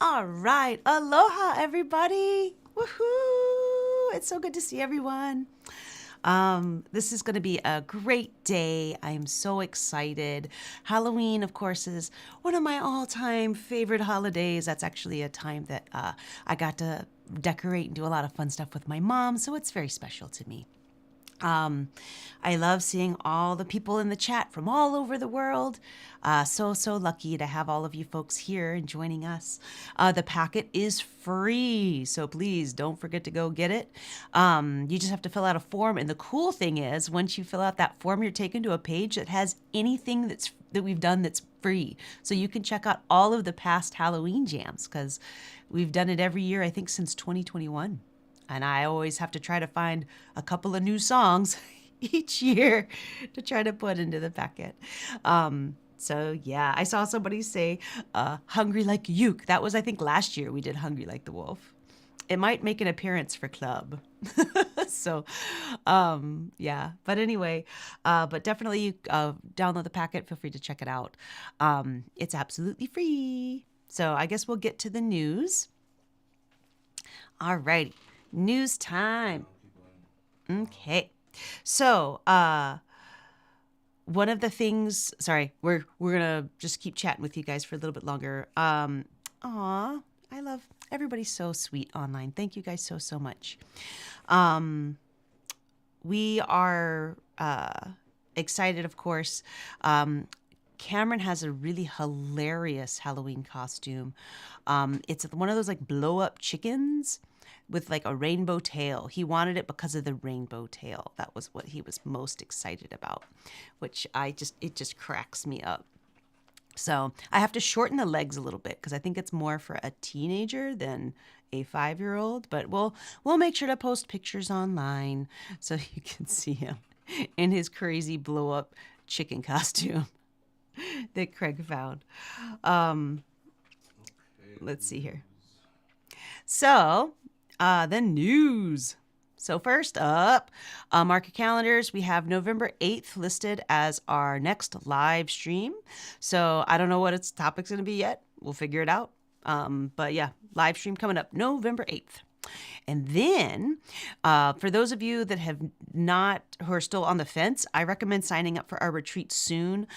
All right. Aloha, everybody. Woohoo. It's so good to see everyone. This is going to be a great day. I am so excited. Halloween, of course, is one of my all-time favorite holidays. That's actually a time that I got to decorate and do a lot of fun stuff with my mom, so it's very special to me. I love seeing all the people in the chat from all over the world. So lucky to have all of you folks here and joining us. The packet is free, so please don't forget to go get it. You just have to fill out a form, and the cool thing is, once you fill out that form, you're taken to a page that has anything that we've done that's free. So you can check out all of the past Halloween jams, because we've done it every year, I think, since 2021. And I always have to try to find a couple of new songs each year to try to put into the packet. So yeah, I saw somebody say Hungry Like Uke. That was, I think, last year we did Hungry Like the Wolf. It might make an appearance for club. So yeah, but anyway, but definitely download the packet. Feel free to check it out. It's absolutely free. So I guess we'll get to the news. All righty. News time. Okay. So, one of the things, sorry, we're gonna just keep chatting with you guys for a little bit longer. I love everybody's so sweet online. Thank you guys so much. We are excited, of course. Cameron has a really hilarious Halloween costume. It's one of those like blow up chickens with like a rainbow tail. He wanted it because of the rainbow tail. That was what he was most excited about, which it just cracks me up. So I have to shorten the legs a little bit because I think it's more for a teenager than a 5-year-old, but we'll make sure to post pictures online so you can see him in his crazy blow up chicken costume that Craig found. Let's see here. So, the news. So first up, mark your calendars. We have November 8th listed as our next live stream. So I don't know what its topic's going to be yet. We'll figure it out. But yeah, live stream coming up November 8th. And then for those of you that have not, who are still on the fence, I recommend signing up for our retreat soon.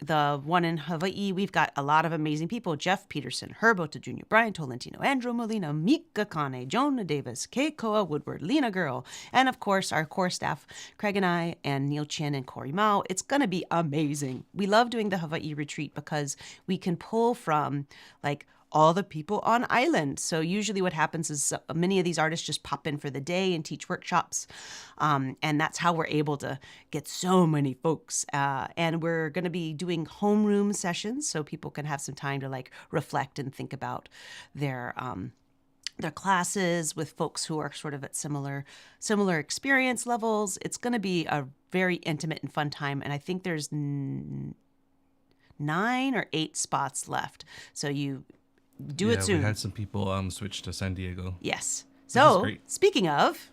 The one in Hawaii, we've got a lot of amazing people. Jeff Peterson, Herbota Jr., Brian Tolentino, Andrew Molina, Mika Kane, Jonah Davis, Kay Koa Woodward, Lena Girl, and of course our core staff, Craig and I, and Neil Chin and Corey Mao. It's going to be amazing. We love doing the Hawaii retreat because we can pull from like all the people on island. So usually what happens is many of these artists just pop in for the day and teach workshops. And that's how we're able to get so many folks. And we're going to be doing homeroom sessions so people can have some time to like reflect and think about their their classes with folks who are sort of at similar experience levels. It's going to be a very intimate and fun time, and I think there's 9 or 8 spots left. So you do it Yeah, we soon. had some people switch to San Diego. Yes. Which is So, great. speaking of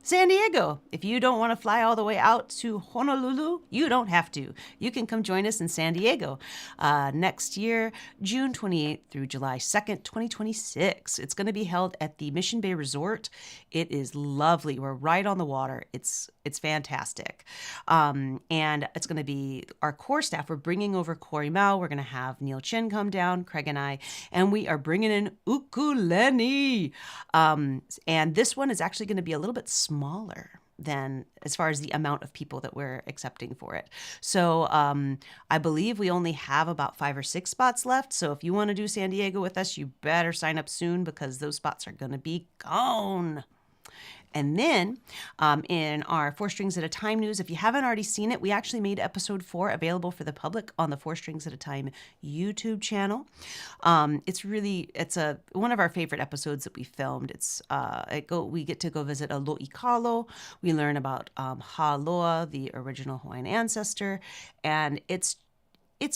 San Diego, if you don't want to fly all the way out to Honolulu, you don't have to. You can come join us in San Diego next year, June 28th through July 2nd, 2026. It's going to be held at the Mission Bay Resort. It is lovely. We're right on the water. It's fantastic. And it's going to be our core staff. We're bringing over Corey Mao. We're going to have Neil Chin come down, Craig and I, and we are bringing in Ukulele. And this one is actually going to be a little bit smaller than as far as the amount of people that we're accepting for it. So I believe we only have about 5 or 6 spots left. So if you want to do San Diego with us, you better sign up soon because those spots are going to be gone. And then in our 4 Strings at a Time news, if you haven't already seen it, we actually made episode 4 available for the public on the 4 Strings at a Time YouTube channel. It's one of our favorite episodes that we filmed. We get to go visit a Lo'ikalo. We learn about Haloa, the original Hawaiian ancestor, and it's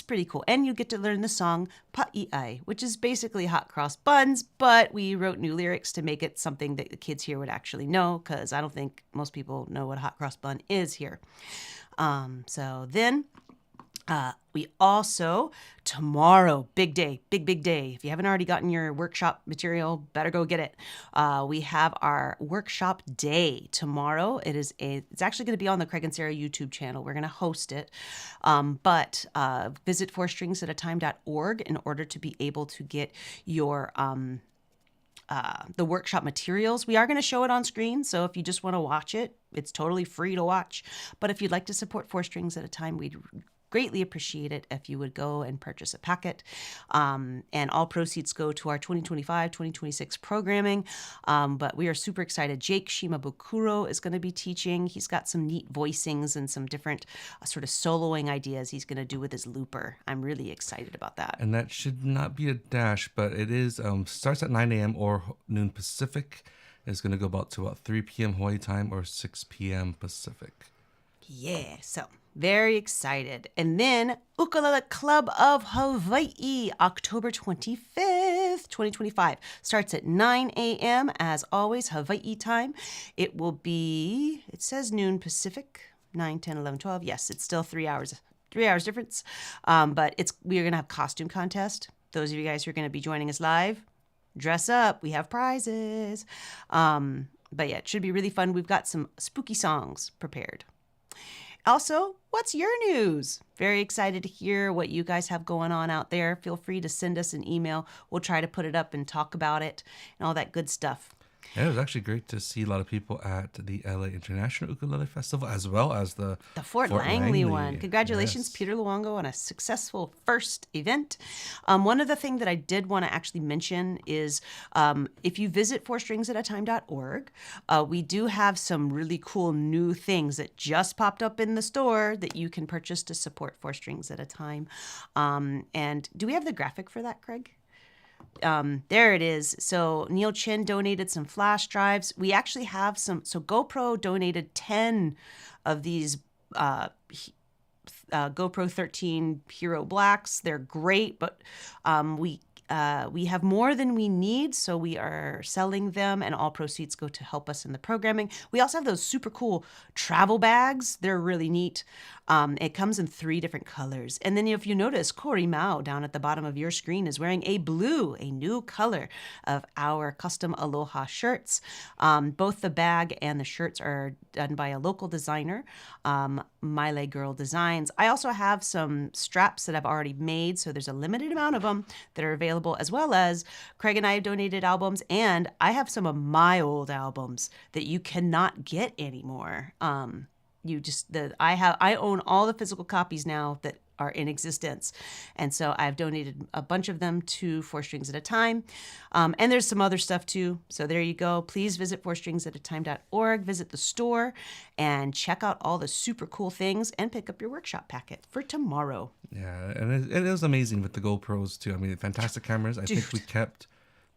pretty cool. And you get to learn the song Pa'i'ai, which is basically hot cross buns, but we wrote new lyrics to make it something that the kids here would actually know, because I don't think most people know what a hot cross bun is here. So then we also, tomorrow, big day. If you haven't already gotten your workshop material, better go get it. We have our workshop day tomorrow. It's actually going to be on the Craig and Sarah YouTube channel. We're going to host it. But visit 4stringsataTime.org in order to be able to get your the workshop materials. We are going to show it on screen, so if you just want to watch it, it's totally free to watch. But if you'd like to support 4 Strings at a Time, we'd greatly appreciate it if you would go and purchase a packet. And all proceeds go to our 2025-2026 programming. But we are super excited. Jake Shimabukuro is going to be teaching. He's got some neat voicings and some different sort of soloing ideas he's going to do with his looper. I'm really excited about that. And that should not be a dash, but it is starts at 9 a.m. or noon Pacific. It's going to go to about 3 p.m. Hawaii time or 6 p.m. Pacific. Yeah, so very excited. And then Ukulele Club of Hawaii, October 25th, 2025. Starts at 9 a.m. as always, Hawaii time. It will be, it says noon Pacific, 9, 10, 11, 12. Yes, it's still 3 hours difference. But we're going to have costume contest. Those of you guys who are going to be joining us live, dress up. We have prizes. But yeah, it should be really fun. We've got some spooky songs prepared. Also, what's your news? Very excited to hear what you guys have going on out there. Feel free to send us an email. We'll try to put it up and talk about it and all that good stuff. Yeah, it was actually great to see a lot of people at the LA International Ukulele Festival, as well as the Fort Langley one. Congratulations, yes. Peter Luongo, on a successful first event. One of the things that I did want to actually mention is if you visit 4stringsataTime.org, we do have some really cool new things that just popped up in the store that you can purchase to support 4 Strings at a Time. And do we have the graphic for that, Craig? There it is. So Neil Chin donated some flash drives. We actually have some. So GoPro donated 10 of these GoPro 13 Hero Blacks. They're great, but we have more than we need, so we are selling them, and all proceeds go to help us in the programming. We also have those super cool travel bags. They're really neat. It comes in 3 different colors. And then if you notice, Corey Mao down at the bottom of your screen is wearing a blue, a new color of our custom Aloha shirts. Both the bag and the shirts are done by a local designer, Miley Girl Designs. I also have some straps that I've already made, so there's a limited amount of them that are available, as well as Craig and I have donated albums, and I have some of my old albums that you cannot get anymore. I own all the physical copies now that are in existence, and so I've donated a bunch of them to 4 Strings at a Time, and there's some other stuff too. So there you go. Please visit 4stringsataTime.org, visit the store, and check out all the super cool things, and pick up your workshop packet for tomorrow. Yeah, and it is amazing with the GoPros too. I mean, fantastic cameras. I think we kept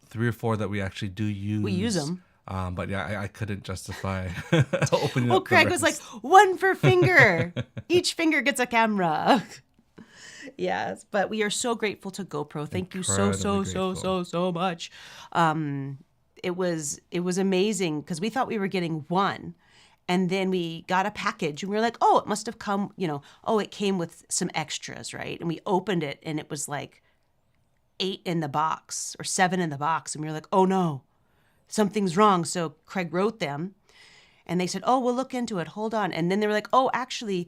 3 or 4 that we actually do use. We use them. But yeah, I couldn't justify opening Well, up the Craig was like, rest. one per finger. Each finger gets a camera. Yes, but we are so grateful to GoPro. Thank you Incredibly so grateful. much. It was amazing because we thought we were getting one, and then we got a package and we were like, oh, it must have come, oh, it came with some extras, right? And we opened it and it was like 8 in the box or 7 in the box, and we were like, oh no, something's wrong. So Craig wrote them. And they said, oh, we'll look into it. Hold on. And then they were like, oh, actually,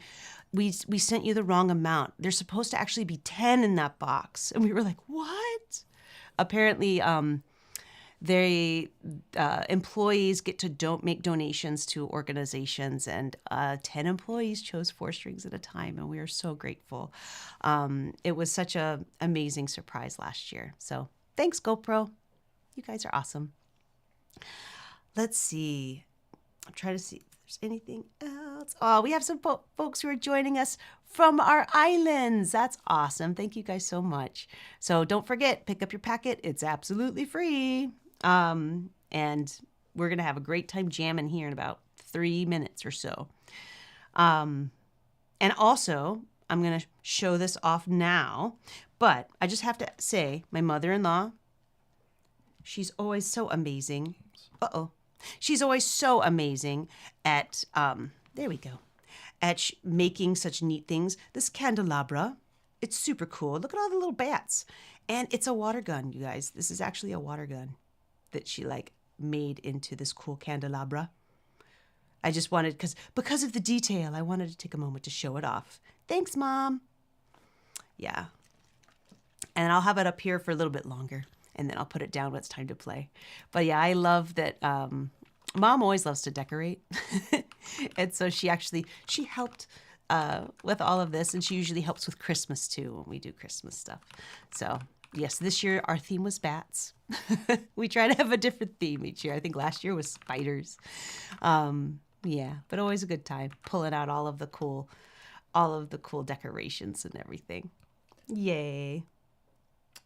we sent you the wrong amount. There's supposed to actually be 10 in that box. And we were like, what? Apparently, they employees get to make donations to organizations. And 10 employees chose 4 strings at a time. And we are so grateful. It was such an amazing surprise last year. So thanks, GoPro. You guys are awesome. Let's see. I'm trying to see if there's anything else. Oh, we have some folks who are joining us from our islands. That's awesome. Thank you guys so much. So don't forget, pick up your packet. It's absolutely free. And we're going to have a great time jamming here in about 3 minutes or so. And also, I'm going to show this off now. But I just have to say, my mother-in-law, she's always so amazing. Uh-oh. She's always so amazing at, there we go, at making such neat things. This candelabra, it's super cool. Look at all the little bats. And it's a water gun, you guys. This is actually a water gun that she made into this cool candelabra. I just wanted, because of the detail, I wanted to take a moment to show it off. Thanks, Mom. Yeah. And I'll have it up here for a little bit longer. And then I'll put it down when it's time to play. But yeah, I love that. Mom always loves to decorate. And so she helped with all of this. And she usually helps with Christmas too when we do Christmas stuff. So yes, this year our theme was bats. We try to have a different theme each year. I think last year was spiders. Yeah, but always a good time pulling out all of the cool decorations and everything. Yay.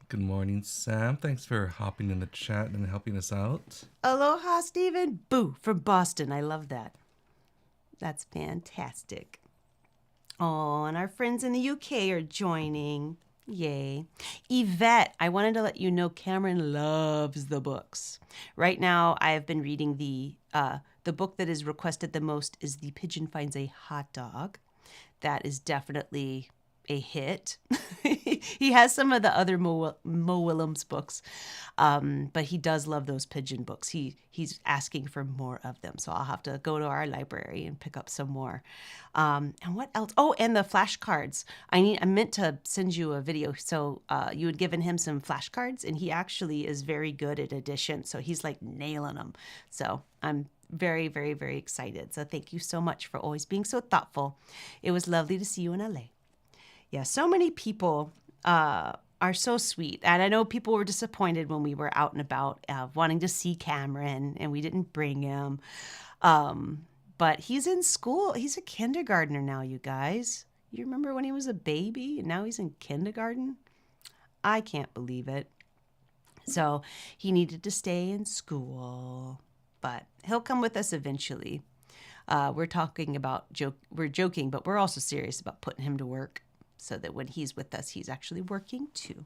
Good morning, Sam. Thanks for hopping in the chat and helping us out. Aloha, Stephen. Boo, from Boston. I love that. That's fantastic. Oh, and our friends in the UK are joining. Yay. Yvette, I wanted to let you know Cameron loves the books. Right now, I have been reading the book that is requested the most is The Pigeon Finds a Hot Dog. That is definitely a hit. He has some of the other Mo Willems books, but he does love those pigeon books. He's asking for more of them, so I'll have to go to our library and pick up some more. And what else? Oh, and the flashcards. I meant to send you a video, so you had given him some flashcards, and he actually is very good at addition, so he's nailing them. So I'm very, very, very excited. So thank you so much for always being so thoughtful. It was lovely to see you in LA. Yeah, so many people are so sweet. And I know people were disappointed when we were out and about wanting to see Cameron and we didn't bring him. But he's in school. He's a kindergartner now, you guys. You remember when he was a baby and now he's in kindergarten? I can't believe it. So he needed to stay in school, but he'll come with us eventually. We're joking, but we're also serious about putting him to work so that when he's with us, he's actually working too.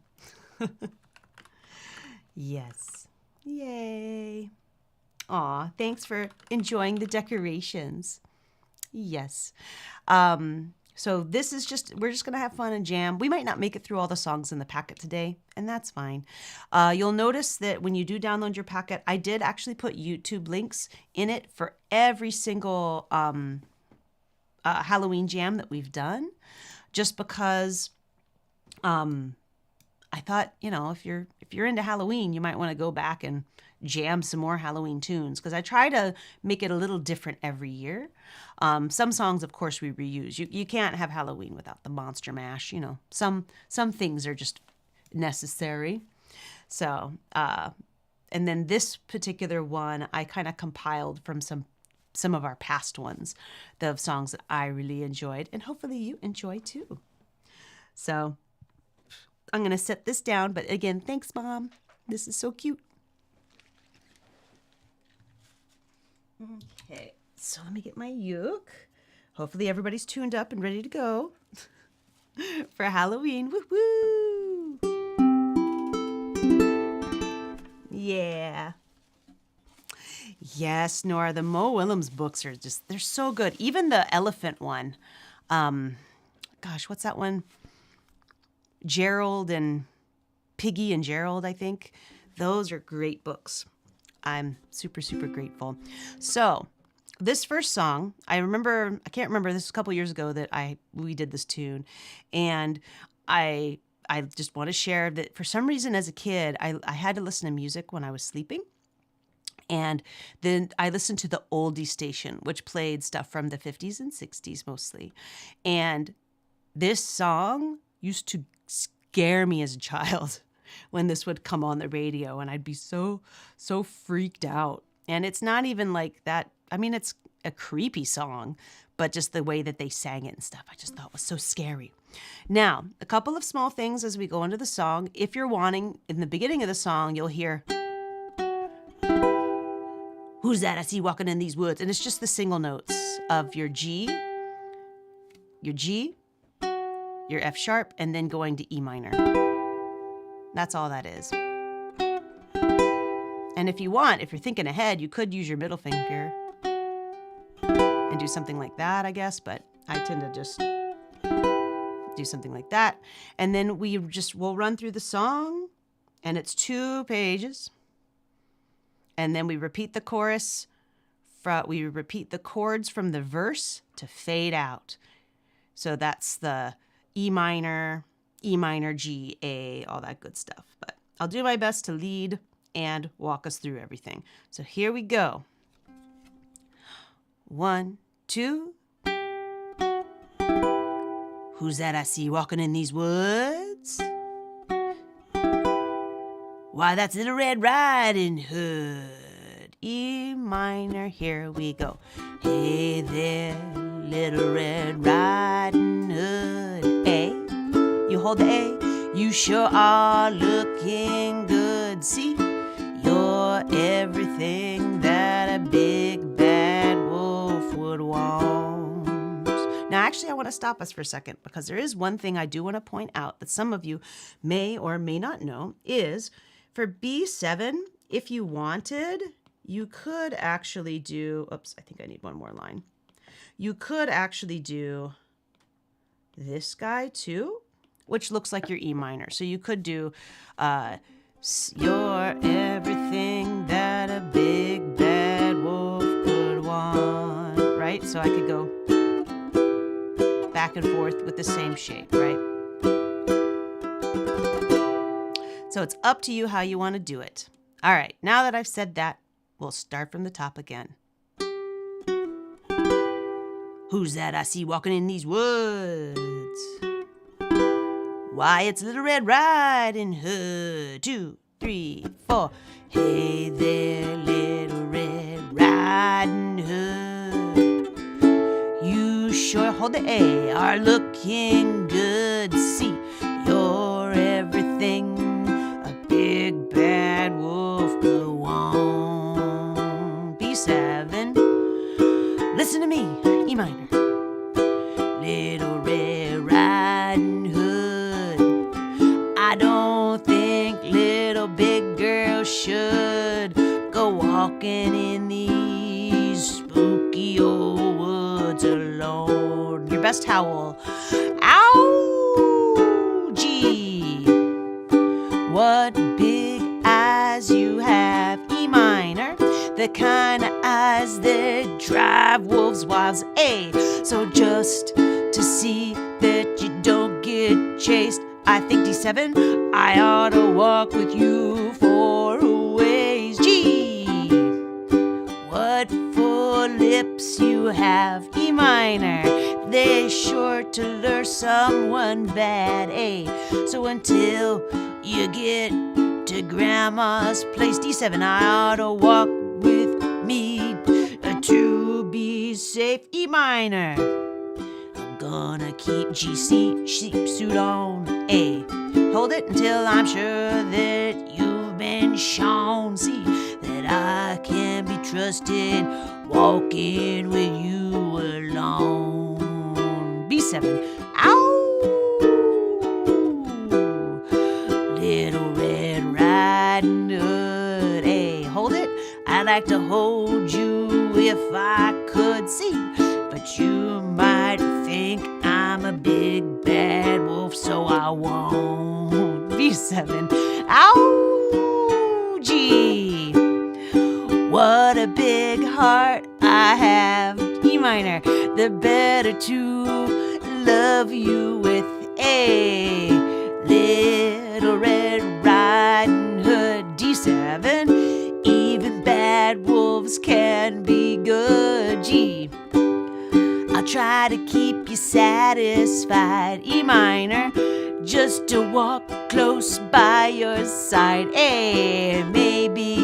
Yes. Yay. Aw, thanks for enjoying the decorations. Yes. So this is we're just going to have fun and jam. We might not make it through all the songs in the packet today, and that's fine. You'll notice that when you do download your packet, I did actually put YouTube links in it for every single Halloween jam that we've done, just because I thought, if you're into Halloween, you might want to go back and jam some more Halloween tunes, because I try to make it a little different every year. Some songs, of course, we reuse. You can't have Halloween without the Monster Mash. Some things are just necessary. So, and then this particular one, I kind of compiled from some of our past ones, the songs that I really enjoyed, and hopefully you enjoy too. So I'm going to set this down, but again, thanks, Mom. This is so cute. Okay, so let me get my uke. Hopefully everybody's tuned up and ready to go for Halloween. Woo-hoo! Yeah. Yes, Nora, the Mo Willems books are just, they're so good. Even the elephant one. Gosh, what's that one? Gerald and Piggy and Gerald, I think. Those are great books. I'm super, super grateful. So this first song, I can't remember, this was a couple years ago that we did this tune. And I just want to share that for some reason as a kid, I had to listen to music when I was sleeping. And then I listened to the oldie station, which played stuff from the 50s and 60s mostly. And this song used to scare me as a child when this would come on the radio, and I'd be so freaked out. And it's not even like that. I mean, it's a creepy song, but just the way that they sang it and stuff, I just thought was so scary. Now, a couple of small things as we go into the song. If you're wanting, in the beginning of the song, you'll hear, "Who's that I see walking in these woods?" And it's just the single notes of your G, your F sharp, and then going to E minor. That's all that is. And if you want, if you're thinking ahead, you could use your middle finger and do something like that, I guess, but I tend to just do something like that. And then we'll run through the song, and it's 2 pages. And then we repeat the chorus, we repeat the chords from the verse to fade out. So that's the E minor, G, A, all that good stuff. But I'll do my best to lead and walk us through everything. So here we go. 1, 2. Who's that I see walking in these woods? Why, that's Little Red Riding Hood. E minor, here we go. Hey there, Little Red Riding Hood. A, you hold the A. You sure are looking good. See, you're everything that a big bad wolf would want. Now, actually, I want to stop us for a second because there is one thing I do want to point out that some of you may or may not know is for B7, if you wanted, you could actually do, oops, I think I need one more line. You could actually do this guy too, which looks like your E minor. So you could do, you're everything that a big bad wolf could want, right? So I could go back and forth with the same shape, right? So it's up to you how you want to do it. All right, now that I've said that, we'll start from the top again. Who's that I see walking in these woods? Why, it's Little Red Riding Hood. 2, 3, 4. Hey there, Little Red Riding Hood. You sure, hold the A, are looking good. See, you're everything a big bad wolf could want. B7, listen to me, E minor. Little Red Riding Hood. I don't think little big girl should go walking in these spooky old woods alone. Your best howl. Ow! Gee. What big eyes you have, E minor. The kind of eyes that drive wolves wild. A. So just to see that you don't get chased, I think D7, I ought to walk with you for a ways. G. What full lips you have, E minor. They're sure to lure someone bad. A. So until you get to Grandma's place, D7, I ought to walk with me to be safe. E minor. I'm gonna keep GC sheep suit on. A. Hold it until I'm sure that you've been shown. See that I can be trusted walking with you alone. B7. Ow! Little Red Riding Hood. A. Hold it. I'd like to hold you if I could see, but you might think I'm a big bad wolf, so I won't. B7. Ow! G. What a big heart I have. E minor. The better to love you with. A. Little Red Riding Hood. D7. Even bad wolves can be good. G. I'll try to keep you satisfied. E minor. Just to walk close by your side. A. Maybe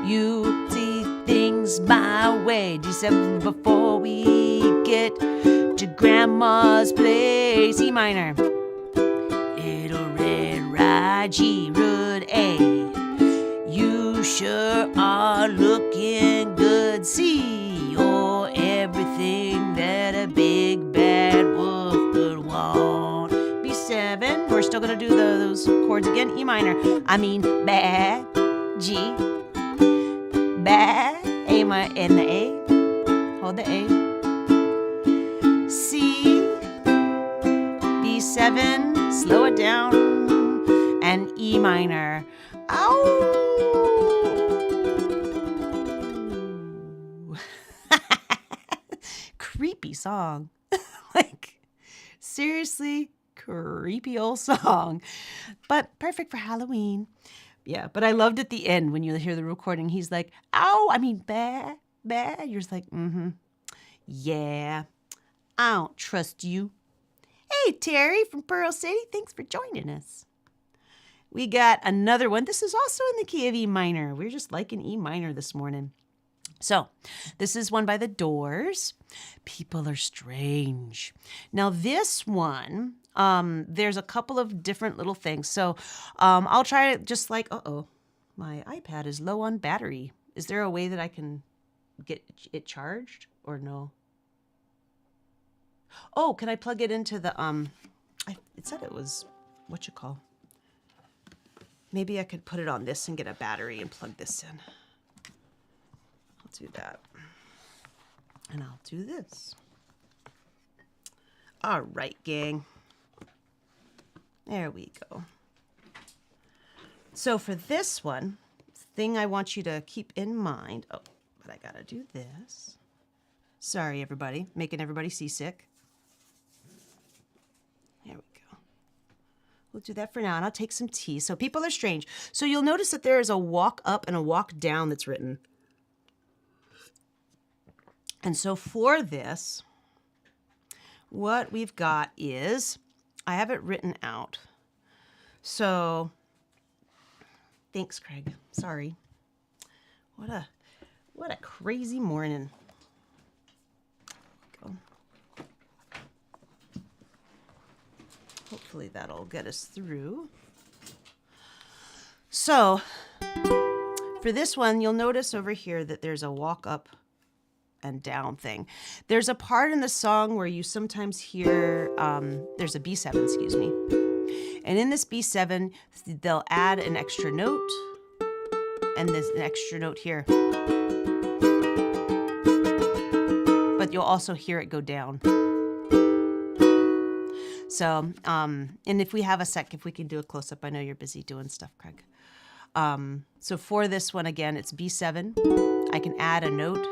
you see things my way. D7 before we get to Grandma's place. E minor. Little Red Ride. G. Root. A. You sure are looking good. C. You're everything that a big bad wolf could want. B7. We're still gonna do those chords again. E minor. I mean ba. G. Ba. A minor and the A. Hold the A. C. B7. Slow it down. And E minor. Ow! Creepy song. Like, seriously, creepy old song. But perfect for Halloween. Yeah, but I loved at the end when you hear the recording, he's like, ow, I mean, bah, bah. You're just like, yeah, I don't trust you. Hey, Terry from Pearl City, thanks for joining us. We got another one. This is also in the key of E minor. We're just liking E minor this morning. So this is one by the Doors. People Are Strange. Now this one, there's a couple of different little things. So I'll try it just like, my iPad is low on battery. Is there a way that I can get it charged or no? Oh, can I plug it into the, it said it was, what you call? Maybe I could put it on this and get a battery and plug this in. I'll do that. And I'll do this. All right, gang. There we go. So for this one, thing I want you to keep in mind. Oh, but I gotta do this. Sorry, everybody. Making everybody seasick. There we go. We'll do that for now, and I'll take some tea. So People Are Strange. So you'll notice that there is a walk up and a walk down that's written. And so for this, what we've got is, I have it written out. So, thanks, Craig. Sorry. What a crazy morning. Go. Hopefully that'll get us through. So, for this one, you'll notice over here that there's a walk up and down thing. There's a part in the song where you sometimes hear, there's a B7, excuse me. And in this B7, they'll add an extra note, and there's an extra note here. But you'll also hear it go down. So, and if we have a sec, if we can do a close-up, I know you're busy doing stuff, Craig. So for this one, again, it's B7. I can add a note.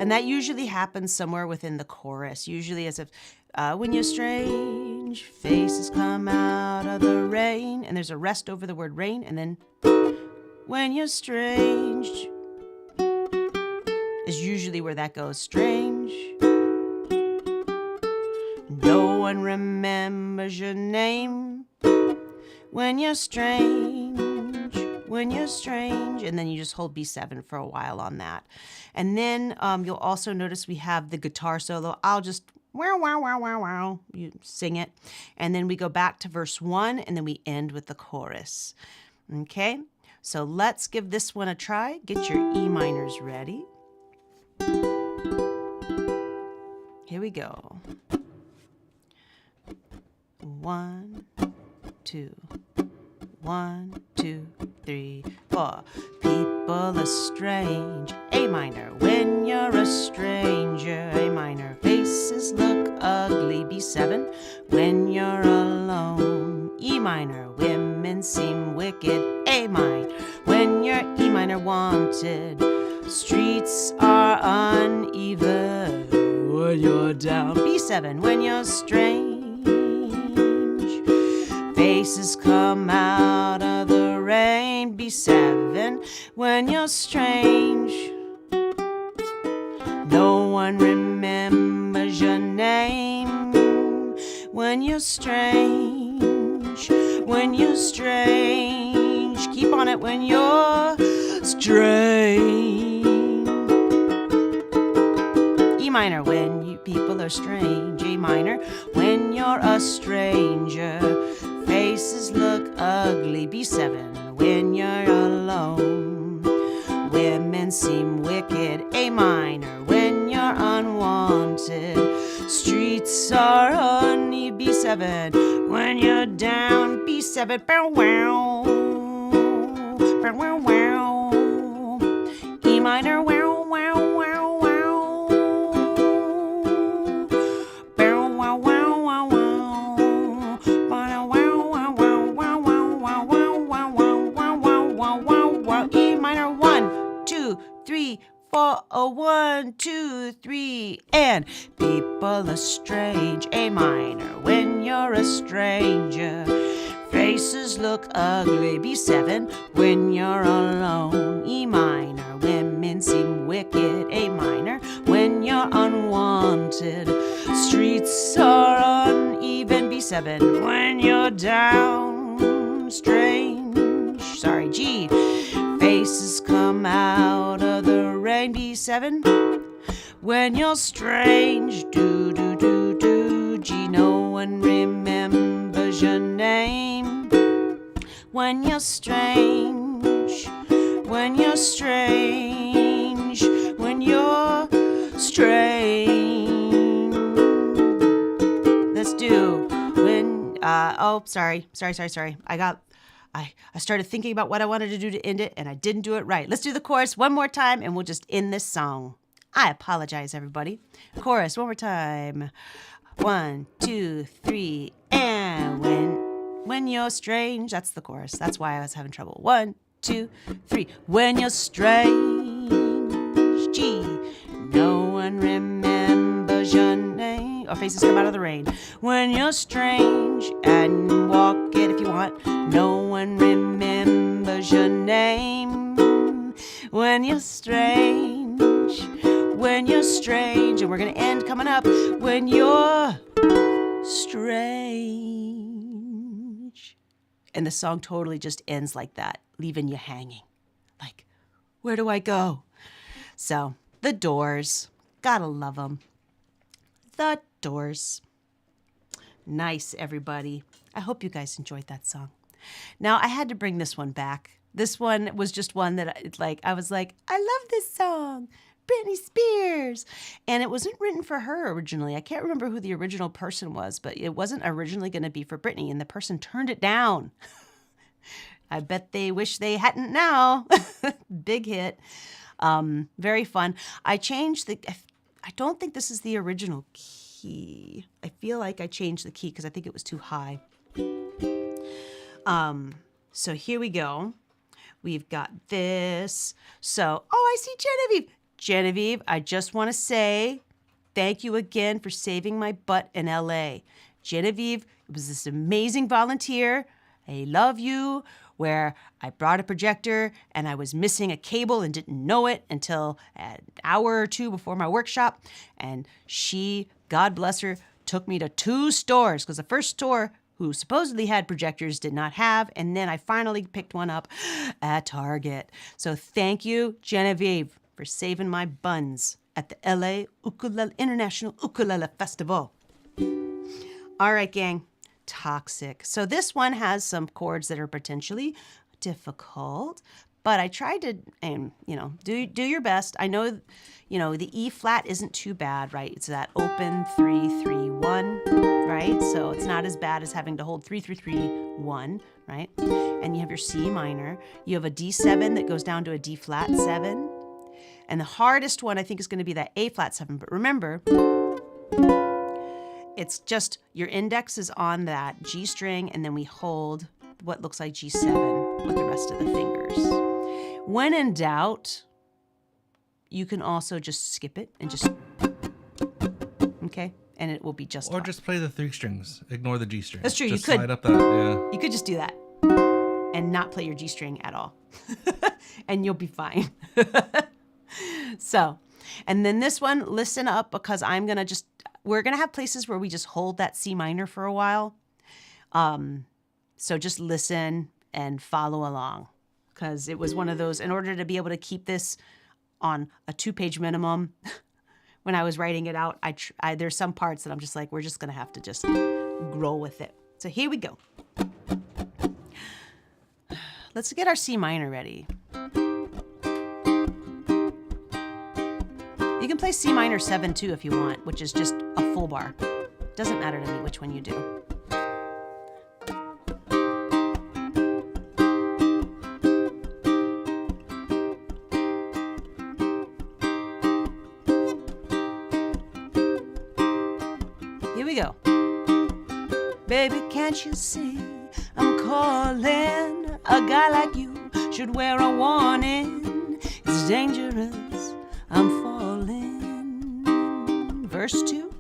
And that usually happens somewhere within the chorus, usually as if, when your strange faces come out of the rain, and there's a rest over the word rain, and then, when you're strange, is usually where that goes, strange. No one remembers your name, when you're strange. When you're strange, and then you just hold B7 for a while on that. And then you'll also notice we have the guitar solo. I'll just wow, wow, wow, wow, wow, you sing it. And then we go back to verse 1, and then we end with the chorus. Okay? So let's give this one a try. Get your E minors ready. Here we go. 1, 2. 1, 2, 3, 4. People are strange. A minor. When you're a stranger. A minor. Faces look ugly. B7. When you're alone. E minor. Women seem wicked. A minor. When you're E minor wanted. Streets are uneven. When you're down. B7. When you're strange. Faces come out of the rain. B7. When you're strange. No one remembers your name. When you're strange. When you're strange. Keep on it when you're strange. E minor. When you people are strange. A minor. When you're a stranger. Faces look ugly. B7. When you're alone. Women seem wicked. A minor. When you're unwanted. Streets are uneven. B7. When you're down. B7. Bow wow. Bow wow wow. E minor. Wow wow wow wow. Bow wow wow wow wow. Wow wow wow wow wow. E minor. 1, 2, 3, 4. Oh, 1, 2, 3, and people are strange. A minor. When you're a stranger. Faces look ugly. B7. When you're alone. E minor. Women seem wicked. A minor. When you're unwanted. Streets are uneven. B7. When you're down. Strange. Sorry, G. Faces come out of the rain. B7. When you're strange. Do do do do. G. No one remembers your name. When you're strange. When you're strange. When you're strange. Let's do when sorry. I started thinking about what I wanted to do to end it, and I didn't do it right. Let's do the chorus one more time, and we'll just end this song. I apologize, everybody. Chorus one more time. 1, 2, 3, and when you're strange. That's the chorus. That's why I was having trouble. 1, 2, 3. When you're strange. G. No one remembers your name. Or faces come out of the rain. When you're strange, and walk it if you want. No one remembers your name. When you're strange. When you're strange. And we're going to end coming up. When you're strange. And the song totally just ends like that, leaving you hanging. Like, where do I go? So, The Doors. Gotta love them. The Doors. Nice, everybody. I hope you guys enjoyed that song. Now, I had to bring this one back. This one was just one that I was like, I love this song. Britney Spears. And it wasn't written for her originally. I can't remember who the original person was, but it wasn't originally going to be for Britney, and the person turned it down. I bet they wish they hadn't now. Big hit. Very fun. I don't think this is the original key. I feel like I changed the key because I think it was too high. So here we go. We've got this. So, I see Genevieve. Genevieve, I just want to say thank you again for saving my butt in LA. Genevieve was this amazing volunteer. I love you. Where I brought a projector and I was missing a cable and didn't know it until an hour or two before my workshop. And she, God bless her, took me to 2 stores because the first store who supposedly had projectors did not have. And then I finally picked one up at Target. So thank you, Genevieve, for saving my buns at the LA International Ukulele Festival. All right, gang. Toxic. So this one has some chords that are potentially difficult, but I tried to, and do your best. I know, the E flat isn't too bad, right? It's that open 3 3 1, right? So it's not as bad as having to hold 3 3 3 1, right? And you have your C minor. You have a D7 that goes down to a D flat 7, and the hardest one I think is going to be that A flat 7. But remember, it's just your index is on that G string, and then we hold what looks like G7 with the rest of the fingers. When in doubt, you can also just skip it and just, okay? And it will be just Or fine. just play the 3 strings. Ignore the G string. That's true. Just You could. slide up that, yeah. You could just do that and not play your G string at all. And you'll be fine. So, and then this one, listen up, because we're going to have places where we just hold that C minor for a while. So just listen and follow along, because it was one of those, in order to be able to keep this on a 2-page minimum, when I was writing it out, there's some parts that I'm just like, we're just going to have to just grow with it. So here we go. Let's get our C minor ready. You can play C minor 7 too if you want, which is just a full bar. Doesn't matter to me which one you do. Here we go. Baby, can't you see I'm calling? A guy like you should wear a warning. It's dangerous, I'm falling. Verse 2.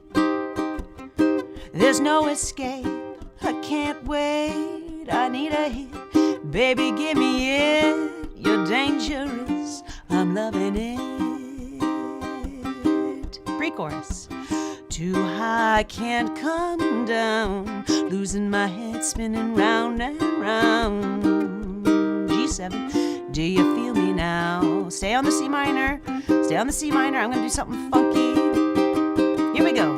There's no escape, I can't wait, I need a hit. Baby, give me it, you're dangerous, I'm loving it. Pre-chorus. Too high, can't come down, losing my head, spinning round and round. G7, do you feel me now? Stay on the C minor, stay on the C minor. I'm gonna do something funky. Here we go.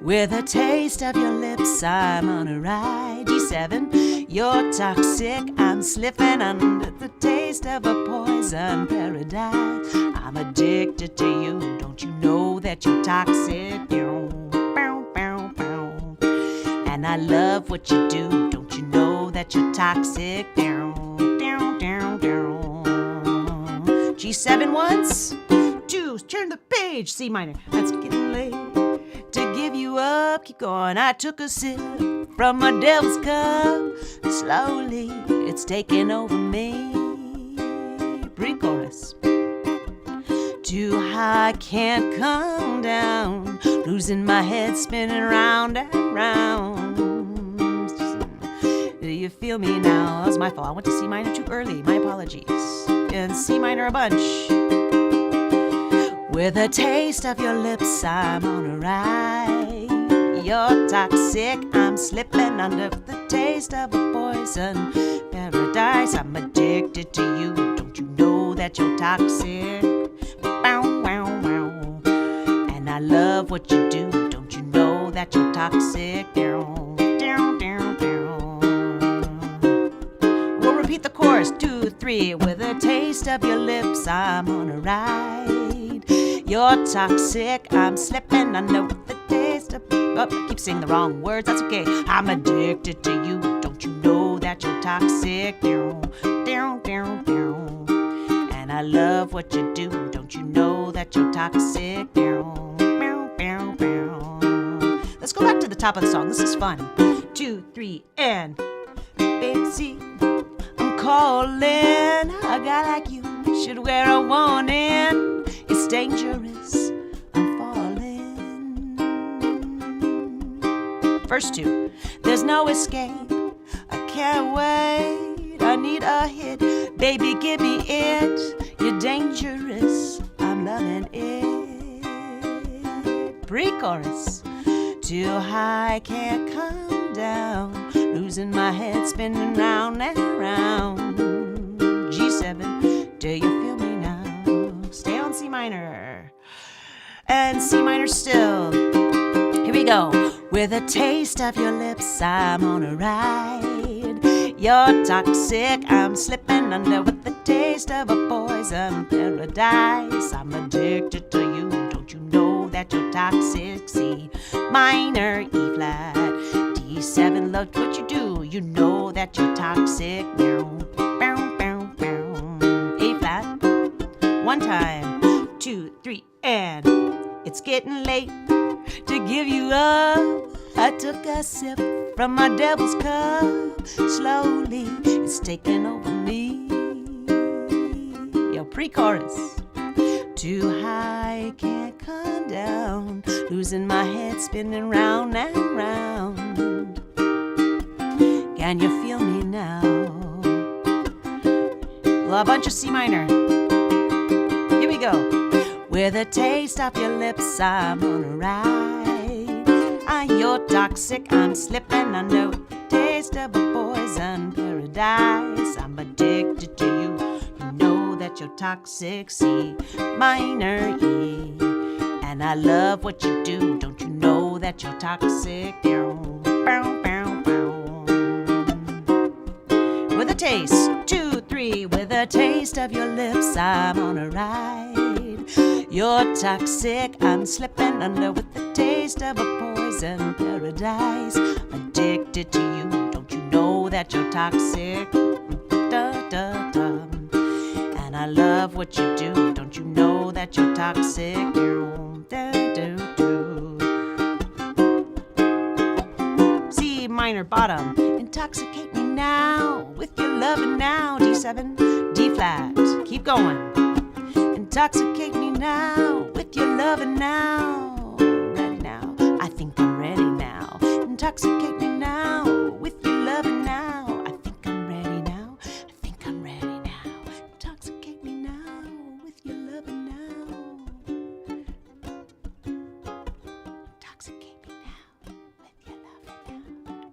With a taste of your lips, I'm on a ride. G7, you're toxic, I'm slipping under the taste of a poison paradise. I'm addicted to you, don't you know that you're toxic? And I love what you do, don't you know that you're toxic? G7 once, 2, turn the page, C minor. That's getting late to give you up, keep going. I took a sip from my devil's cup, slowly it's taking over me. Pre-chorus. Too high, can't come down, losing my head, spinning round and round. Do you feel me now? That's my fault. I went to C minor too early. My apologies. And C minor a bunch. With a taste of your lips, I'm on a ride. You're toxic, I'm slipping under the taste of a poison paradise. I'm addicted to you, don't you know that you're toxic? Bow, wow, wow. And I love what you do, don't you know that you're toxic? Down, down, down, down. We'll repeat the chorus, 2, 3. With a taste of your lips, I'm on a ride. You're toxic, I'm slipping under with the taste of... Oh, I keep saying the wrong words, that's okay. I'm addicted to you, don't you know that you're toxic? Down, down, down, down. And I love what you do, don't you know that you're toxic? Down, bow, bow, bow. Let's go back to the top of the song, this is fun. 2, 3, and... Baby, I'm calling, a guy like you should wear a warning. It's dangerous, I'm falling. Verse 2. There's no escape, I can't wait, I need a hit. Baby, give me it, you're dangerous, I'm loving it. Pre-chorus. Too high, can't come down, losing my head, spinning round and round. G7, do you feel me now? Stay on C minor. And C minor still. Here we go. With a taste of your lips, I'm on a ride. You're toxic, I'm slipping under with the taste of a poison paradise. I'm addicted to you, don't you know that you're toxic? C minor, E flat, D7, love what you do, you know that you're toxic. A flat, one time, 2, 3, and it's getting late to give you up. I took a sip from my devil's cup. Slowly, it's taking over me. Yo, pre-chorus. Too high, can't come down. Losing my head, spinning round and round. Can you feel me now? Well, a bunch of C minor. Here we go. With a taste of your lips, I'm on a ride. You're toxic, I'm slipping under with the taste of a poison paradise. I'm addicted to you, you know that you're toxic. C minor, E, and I love what you do, don't you know that you're toxic? With a taste, 2, 3, with a taste of your lips, I'm on a ride. You're toxic, I'm slipping under with the taste of a poison paradise. Addicted to you, don't you know that you're toxic? Da, da, da. And I love what you do, don't you know that you're toxic? Da, da, da. C minor, bottom. Intoxicate me now with your loving now. D7, D flat. Keep going. Intoxicate me now with your loving now. Ready now, I think I'm ready now. Intoxicate me now with your loving now. I think I'm ready now. I think I'm ready now. Intoxicate me now with your loving now. Intoxicate me now with your loving now.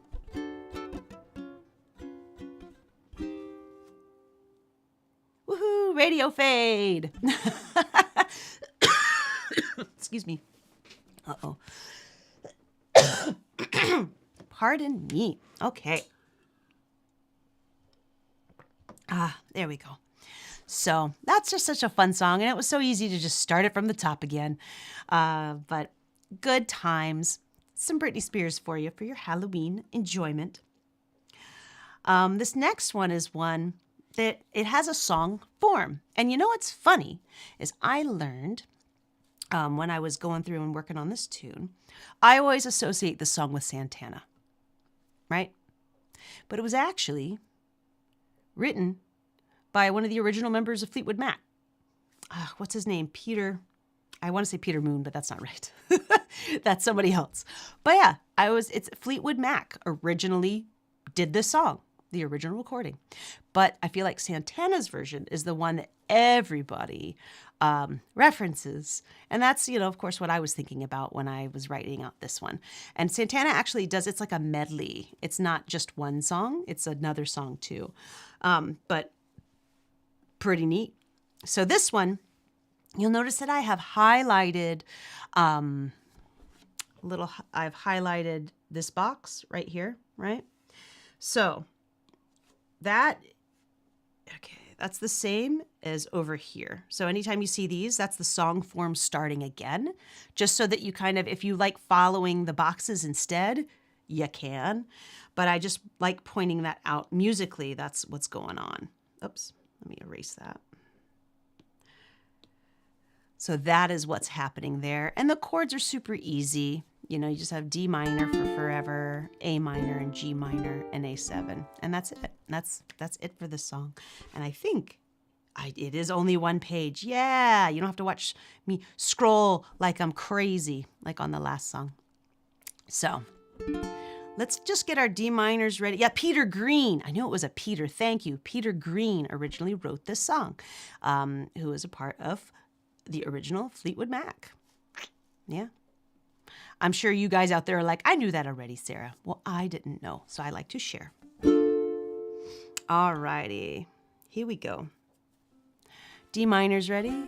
Woohoo! Radio fade. Excuse me. Uh-oh. Pardon me. Okay. There we go. So that's just such a fun song, and it was so easy to just start it from the top again. But good times. Some Britney Spears for you for your Halloween enjoyment. This next one is one that it has a song form. And you know what's funny is I learned when I was going through and working on this tune, I always associate the song with Santana, right? But it was actually written by one of the original members of Fleetwood Mac. What's his name? Peter. I want to say Peter Moon, but that's not right. That's somebody else. But yeah, it's Fleetwood Mac originally did this song, the original recording. But I feel like Santana's version is the one that everybody references. And that's, of course, what I was thinking about when I was writing out this one. And Santana actually it's like a medley. It's not just one song. It's another song too. But pretty neat. So this one, you'll notice that I have highlighted I've highlighted this box right here, right? So that's the same as over here. So anytime you see these, that's the song form starting again, just so that you kind of, if you like following the boxes instead, you can. But I just like pointing that out musically. That's what's going on. Oops, let me erase that. So that is what's happening there. And the chords are super easy. You just have D minor for forever, A minor and G minor and A7. And that's it. That's it for this song. And I think it is only one page. Yeah, you don't have to watch me scroll like I'm crazy, like on the last song. So let's just get our D minors ready. Yeah, Peter Green. I knew it was a Peter. Thank you. Peter Green originally wrote this song, who was a part of the original Fleetwood Mac. Yeah. I'm sure you guys out there are like, I knew that already, Sarah. Well, I didn't know, so I like to share. All righty. Here we go. D minor's ready.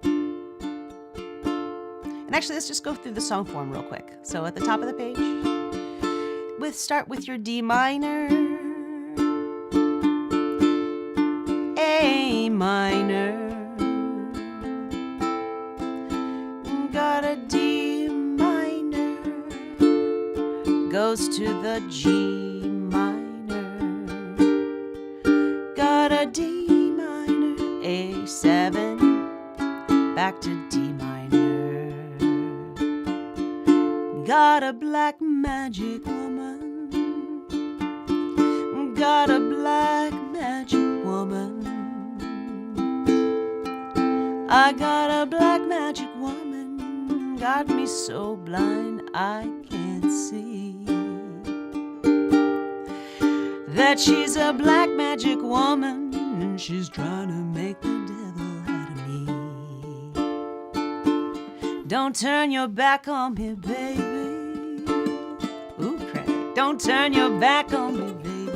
And actually, let's just go through the song form real quick. So at the top of the page, start with your D minor. goes to the G minor. Got a D minor, A7, back to D minor. Got a black magic woman. Got a black magic woman. I got a black magic woman. Got me so blind I can't see that she's a black magic woman, and she's trying to make the devil out of me. Don't turn your back on me, baby. Ooh, crack. Don't turn your back on me, baby.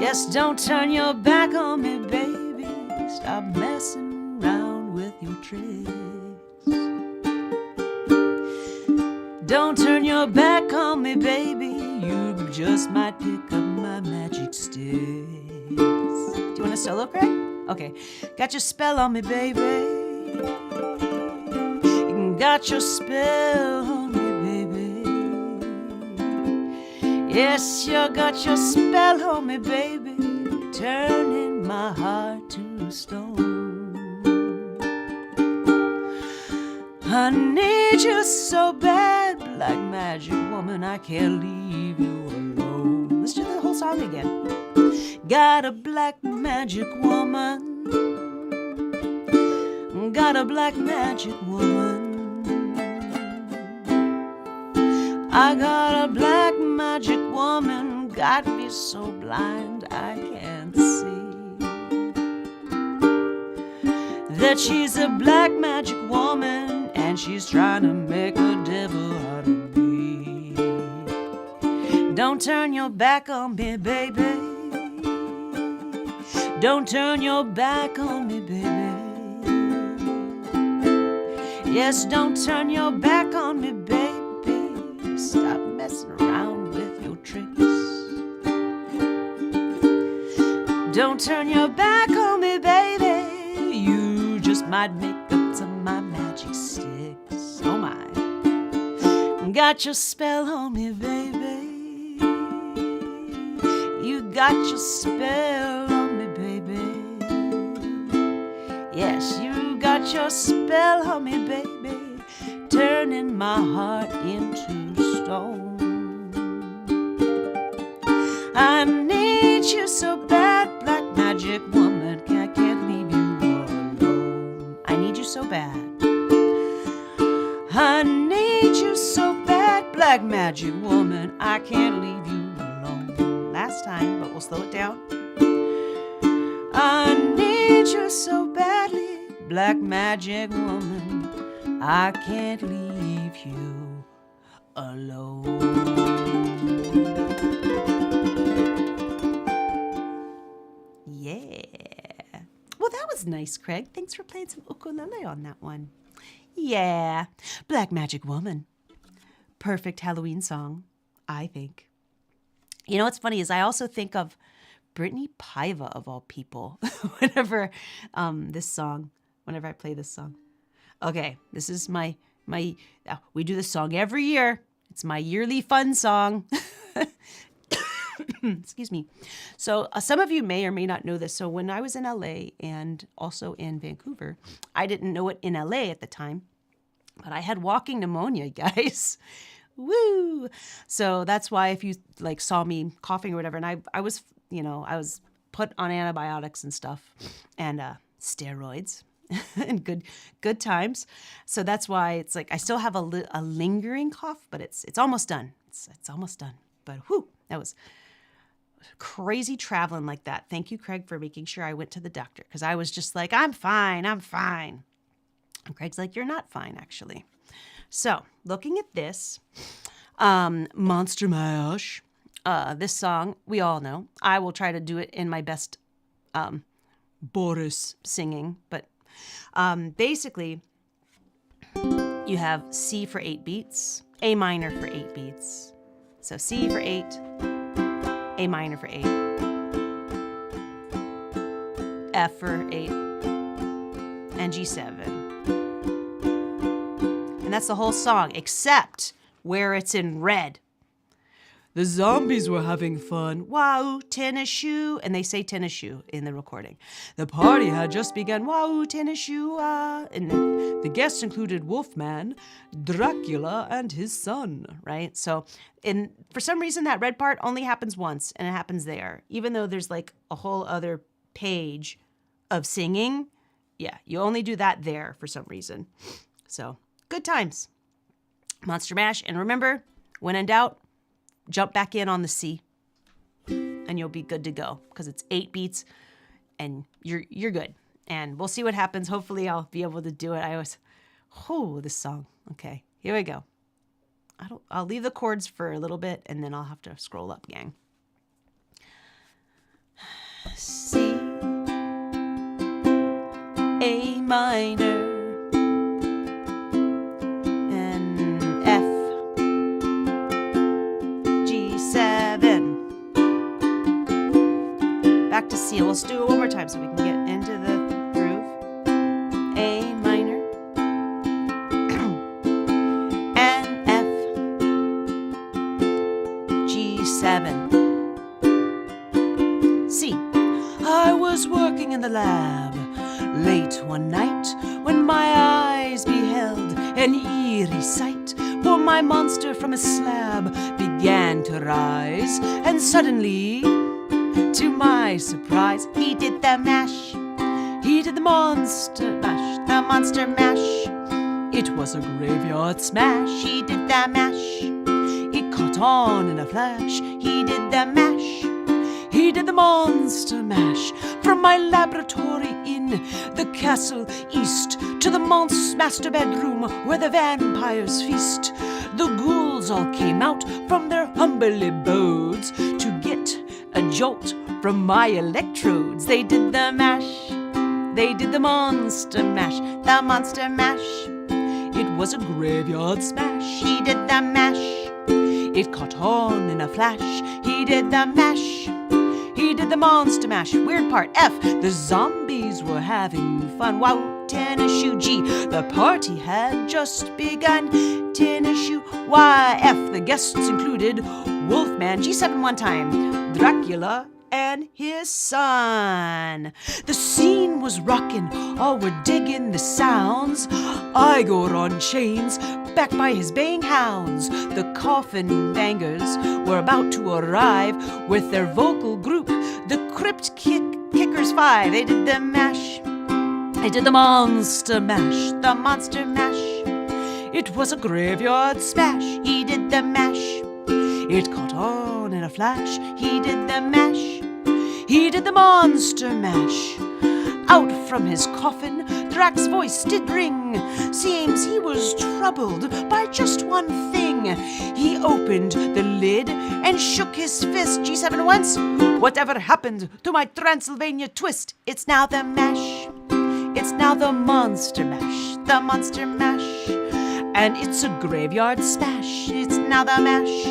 Yes, don't turn your back on me, baby. Stop messing around with your tricks. Don't turn your back on me, baby. You just might pick up my magic sticks. Do you want a solo, Craig? Okay. Got your spell on me, baby. Got your spell on me, baby. Yes, you got your spell on me, baby. Turning my heart to stone. I need you so bad, black magic woman, I can't leave you alone. Let's do the whole song again. Got a black magic woman. Got a black magic woman. I got a black magic woman. Got me so blind I can't see that she's a black magic woman, and she's trying to make a devil out of me. Don't turn your back on me, baby. Don't turn your back on me, baby. Yes, don't turn your back on me, baby. Stop messing around with your tricks. Don't turn your back on me, baby. You just might make up to my magic sticks. Oh my. Got your spell on me, baby. You got your spell on me, baby. Yes, you got your spell on me, baby. Turning my heart into stone. I need you so bad, black magic woman. I can't leave you alone. I need you so bad. I need you so bad, black magic woman. I can't leave you alone. Last time, but we'll slow it down. I need you so badly, black magic woman. I can't leave you alone. Yeah. Well, that was nice, Craig. Thanks for playing some ukulele on that one. Yeah. Black Magic Woman. Perfect Halloween song, I think. You know what's funny is I also think of Brittany Paiva, of all people, whenever I play this song. Okay, this is my we do this song every year. It's my yearly fun song. Excuse me. So some of you may or may not know this. So when I was in LA and also in Vancouver, I didn't know it in LA at the time, but I had walking pneumonia, guys. Woo! So that's why if you like saw me coughing or whatever, and I was put on antibiotics and stuff and steroids and good times. So that's why it's like I still have a lingering cough, but it's almost done. It's almost done. But whew, that was crazy traveling like that. Thank you, Craig, for making sure I went to the doctor, because I was just like, I'm fine. And Craig's like, you're not fine, actually. So looking at this, Monster Mash, this song, we all know. I will try to do it in my best Boris singing, but basically you have C for 8 beats, A minor for 8 beats. So C for 8, A minor for 8, F for 8, and G7. And that's the whole song, except where it's in red. The zombies were having fun. Wow, tennis shoe. And they say tennis shoe in the recording. The party had just begun. Wow, tennis shoe. And the guests included Wolfman, Dracula, and his son, right? So for some reason, that red part only happens once, and it happens there. Even though there's like a whole other page of singing. Yeah, you only do that there for some reason. So, good times. Monster Mash. And remember, when in doubt, jump back in on the C and you'll be good to go because it's 8 beats and you're good. And we'll see what happens. Hopefully I'll be able to do it. This song. Okay, here we go. I'll leave the chords for a little bit and then I'll have to scroll up, gang. C, A minor, back to C. Let's do it one more time so we can get into the groove. A minor and F, G7, C. I was working in the lab late one night when my eyes beheld an eerie sight. For my monster from a slab began to rise, and suddenly, to my surprise, he did the mash. He did the monster mash, the monster mash. It was a graveyard smash. He did the mash. It caught on in a flash. He did the mash. He did the monster mash. From my laboratory in the castle east to the master bedroom where the vampires feast. The ghouls all came out from their humble abodes to get a jolt from my electrodes. They did the mash. They did the monster mash. The monster mash. It was a graveyard smash. He did the mash. It caught on in a flash. He did the mash. He did the monster mash. Weird part, F. The zombies were having fun. Wow, tennis shoe, G. The party had just begun. Tennis shoe, Y, F. The guests included Wolfman, G7 one time, Dracula, and his son. The scene was rockin', all were digging the sounds. Igor on chains, backed by his baying hounds. The coffin bangers were about to arrive with their vocal group, the Crypt Kickers 5. They did the mash. They did the monster mash, the monster mash. It was a graveyard smash. He did the mash. It caught on in a flash. He did the mash. He did the monster mash. Out from his coffin, Drac's voice did ring. Seems he was troubled by just one thing. He opened the lid and shook his fist. G7 once. Whatever happened to my Transylvania twist? It's now the mash. It's now the monster mash. The monster mash. And it's a graveyard smash. It's now the mash.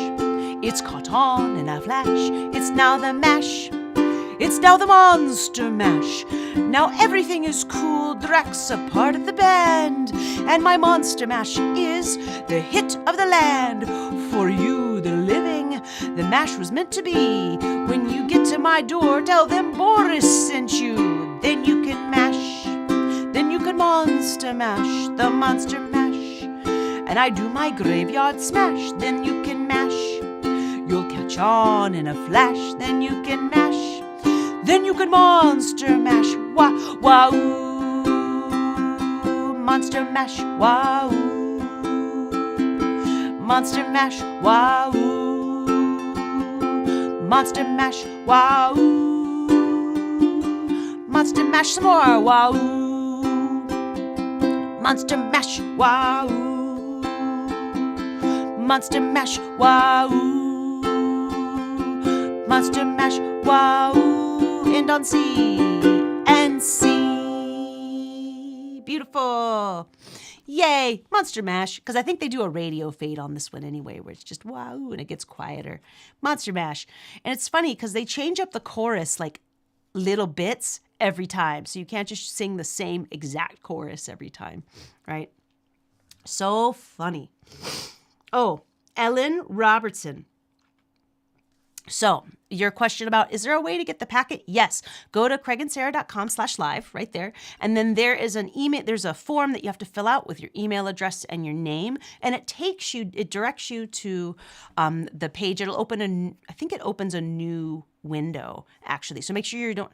It's caught on in a flash. It's now the mash. It's now the monster mash. Now everything is cool. Drac's a part of the band. And my monster mash is the hit of the land. For you, the living, the mash was meant to be. When you get to my door, tell them Boris sent you. Then you can mash. Then you can monster mash. The monster mash. And I do my graveyard smash. Then you can mash. You'll catch on in a flash. Then you can mash. Then you can monster mash. Wah, wah, ooh. Monster mash. Wah, ooh. Monster mash. Wah, ooh. Monster mash. Wah, ooh. Monster mash some more. Wah, ooh. Monster mash. Wah, ooh. Monster mash. Wah, ooh. Monster mash. Wah, ooh. End on C and C. Beautiful. Yay. Monster Mash. Because I think they do a radio fade on this one anyway, where it's just wow and it gets quieter. Monster Mash. And it's funny because they change up the chorus like little bits every time. So you can't just sing the same exact chorus every time, right? So funny. Oh, Ellen Robertson. So your question about, is there a way to get the packet? Yes. Go to craigandsarah.com/live right there. And then there is an email. There's a form that you have to fill out with your email address and your name. And it directs you to the page. It'll open I think it opens a new window actually. So make sure you don't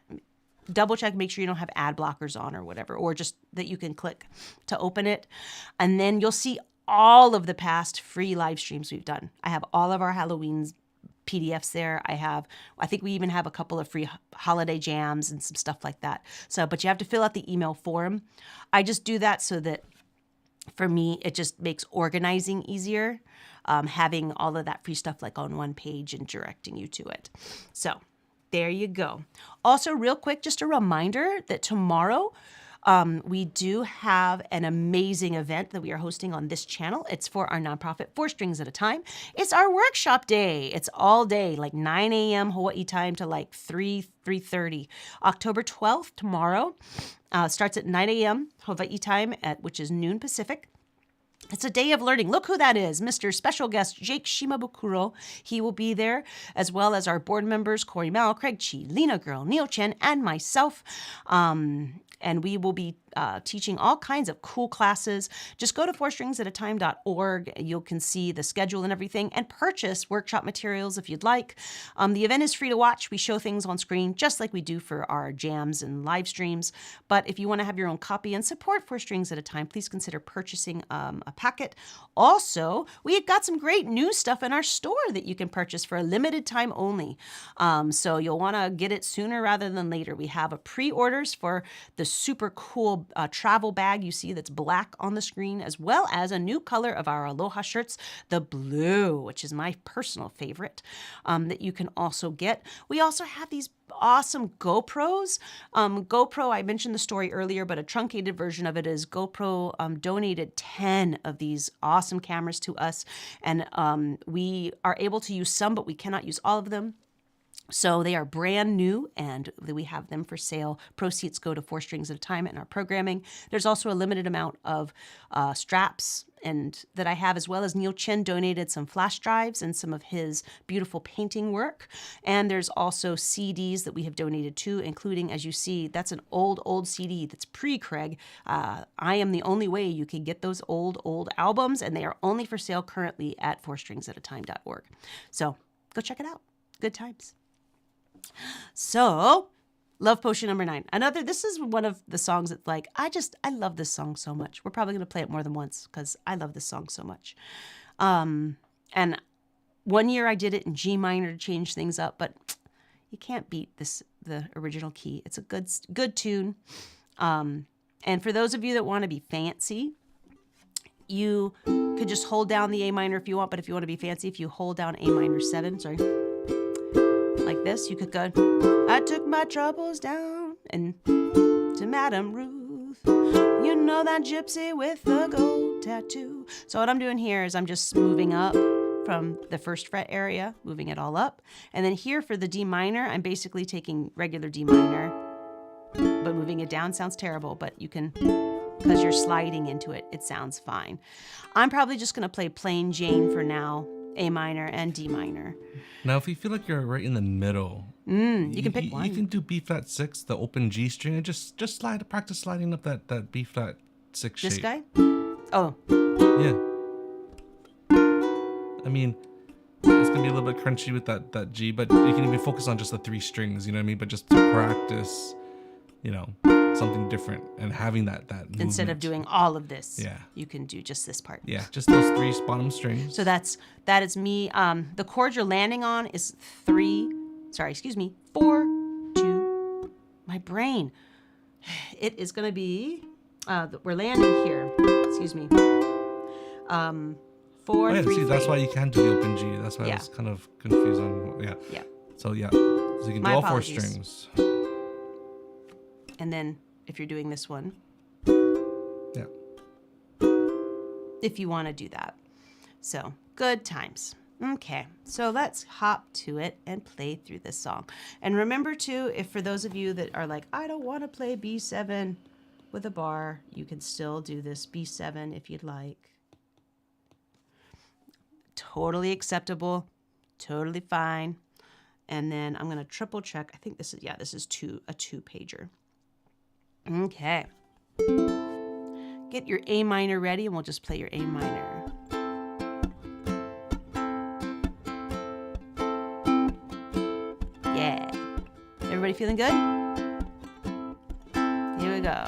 double check, make sure you don't have ad blockers on or whatever, or just that you can click to open it. And then you'll see all of the past free live streams we've done. I have all of our Halloween PDFs there. I think we even have a couple of free holiday jams and some stuff like that. So, but you have to fill out the email form. I just do that so that for me, it just makes organizing easier, having all of that free stuff like on one page and directing you to it. So there you go. Also, real quick, just a reminder that tomorrow, we do have an amazing event that we are hosting on this channel. It's for our nonprofit, 4 Strings at a Time. It's our workshop day. It's all day, like 9 a.m. Hawaii time to like 3:30. October 12th, tomorrow, starts at 9 a.m. Hawaii time, which is noon Pacific. It's a day of learning. Look who that is, Mr. Special Guest Jake Shimabukuro. He will be there, as well as our board members, Corey Mel, Craig Chi, Lena Girl, Neil Chen, and myself. And we will be teaching all kinds of cool classes. Just go to 4stringsatatime.org. You can see the schedule and everything and purchase workshop materials if you'd like. The event is free to watch. We show things on screen just like we do for our jams and live streams. But if you want to have your own copy and support 4 Strings at a Time, please consider purchasing a packet. Also, we've got some great new stuff in our store that you can purchase for a limited time only. So you'll want to get it sooner rather than later. We have a pre-orders for the super cool travel bag you see that's black on the screen, as well as a new color of our Aloha shirts, the blue, which is my personal favorite, that you can also get. We also have these awesome GoPros. GoPro, I mentioned the story earlier, but a truncated version of it is GoPro donated 10 of these awesome cameras to us, and we are able to use some, but we cannot use all of them. So they are brand new, and we have them for sale. Proceeds go to 4 Strings at a Time in our programming. There's also a limited amount of straps and that I have, as well as Neil Chen donated some flash drives and some of his beautiful painting work. And there's also CDs that we have donated too, including, as you see, that's an old CD that's pre-Craig. I Am the Only Way you can get those old albums, and they are only for sale currently at 4stringsatatime.org. So go check it out. Good times. So, Love Potion number 9. This is one of the songs that's like, I love this song so much. We're probably going to play it more than once because I love this song so much. And one year I did it in G minor to change things up, but you can't beat the original key. It's a good tune. And for those of you that want to be fancy, you could just hold down the A minor if you want, but if you want to be fancy, if you hold down A minor 7, like this, you could go, I took my troubles down and to Madame Ruth, you know that gypsy with the gold tattoo. So what I'm doing here is I'm just moving up from the 1st fret area, moving it all up. And then here for the D minor, I'm basically taking regular D minor, but moving it down sounds terrible, but you can, because you're sliding into it, it sounds fine. I'm probably just going to play plain Jane for now, A minor and D minor. Now, if you feel like you're right in the middle, you can pick one. You can do B flat 6, the open G string, and just practice sliding up that B flat 6 shape. This guy? Oh. Yeah. I mean, it's gonna be a little bit crunchy with that G, but you can even focus on just the 3 strings. You know what I mean? But just to practice, something different and having that movement. Instead of doing all of this, yeah, you can do just this part. Yeah, just those 3 bottom strings. So that is me. The chord you're landing on is 4, 2. My brain. It is going to be. We're landing here. Excuse me. 4, 3. See, that's why you can't do the open G. That's why I was kind of confused on. Yeah. Yeah. So you can do all 4 strings. And then if you're doing this one, yeah, if you want to do that. So good times. Okay, so let's hop to it and play through this song. And remember too, if for those of you that are like, I don't want to play B7 with a bar, you can still do this B7 if you'd like. Totally acceptable. Totally fine. And then I'm going to triple check. I think this is, this is a 2-pager. Okay. Get your A minor ready and we'll just play your A minor. Yeah. Everybody feeling good? Here we go.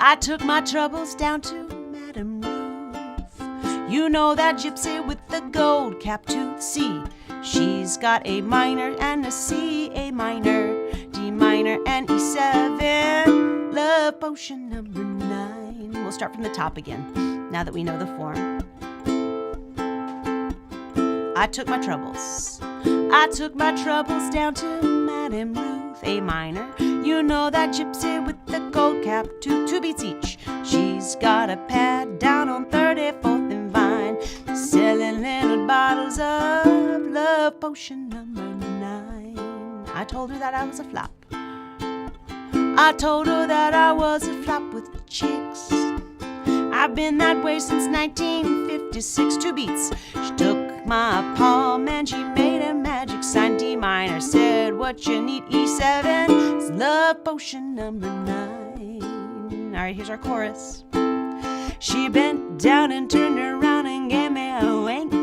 I took my troubles down to Madame Ruth. You know that gypsy with the gold cap tooth. C. She's got A minor and a C, A minor, D minor, and E7. Love potion number 9. We'll start from the top again, now that we know the form. I took my troubles down to Madame Ruth, A minor. You know that gypsy with the gold cap, 2 beats each. She's got a pad down on 34th and Vine, selling little bottles of love potion number 9. I told her that I was a flop. I told her that I was a flop with chicks. I've been that way since 1956. 2 beats. She took my palm and she made a magic sign. D minor, said what you need. E7, it's love potion number 9. All right, here's our chorus. She bent down and turned around and gave me a wink.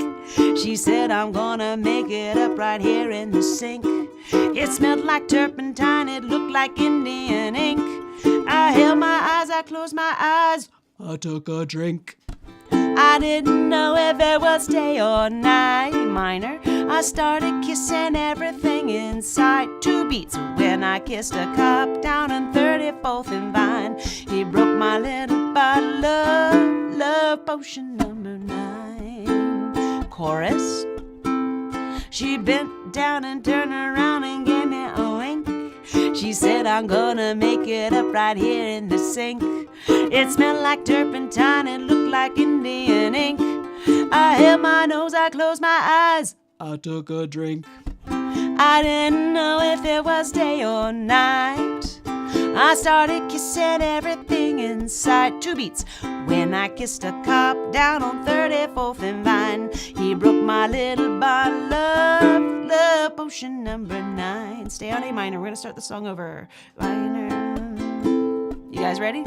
She said, I'm gonna make it up right here in the sink. It smelled like turpentine, it looked like Indian ink. I held my eyes, I closed my eyes, I took a drink. I didn't know if it was day or night. Minor, I started kissing everything inside. 2 beats when I kissed a cop down on 34th and Vine. He broke my little bottle of love potion number 9. Chorus. She bent down and turned around and gave me a wink. She said, I'm gonna make it up right here in the sink. It smelled like turpentine, it looked like Indian ink. I held my nose, I closed my eyes, I took a drink. I didn't know if it was day or night. I started kissing everything inside. 2 beats when I kissed a cop down on 34th and Vine. He broke my little bottle of love potion number 9. Stay on A minor. We're gonna start the song over. Minor. You guys ready?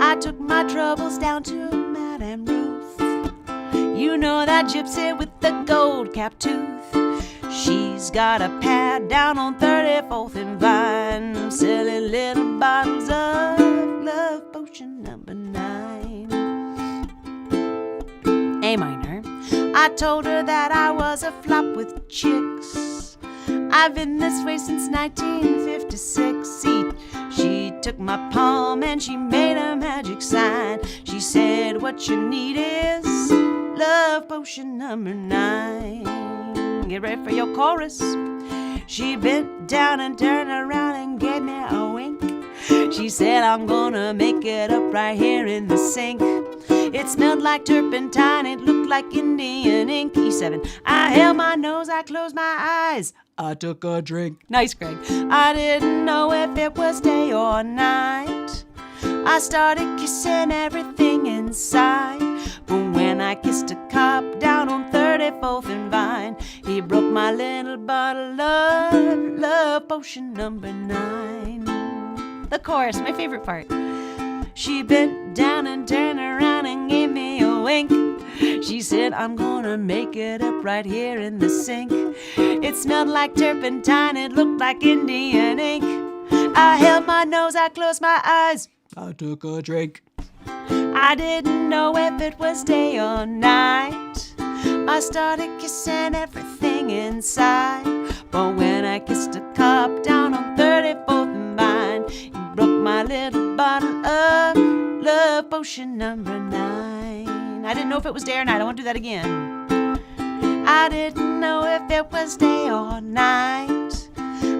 I took my troubles down to Madame Ruth. You know that gypsy with the gold cap tooth. She's got a pad down on 34th and Vine, selling little bottles of love potion number 9. A minor. I told her that I was a flop with chicks. I've been this way since 1956. See, she took my palm and she made a magic sign. She said, what you need is love potion number 9. Get ready for your chorus. She bent down and turned around and gave me a wink. She said, I'm gonna make it up right here in the sink. It smelled like turpentine, it looked like Indian ink. E7, I held my nose, I closed my eyes, I took a drink. Nice, Greg. I didn't know if it was day or night. I started kissing everything inside. But when I kissed a cop down on 34th and Vine, he broke my little bottle of love potion number 9. The chorus, my favorite part. She bent down and turned around and gave me a wink. She said, I'm gonna make it up right here in the sink. It smelled like turpentine, it looked like Indian ink. I held my nose, I closed my eyes, I took a drink. I didn't know if it was day or night. I started kissing everything inside. But when I kissed a cop down on 34th and Vine, he broke my little bottle of love potion number 9. I didn't know if it was day or night. I won't do that again. I didn't know if it was day or night.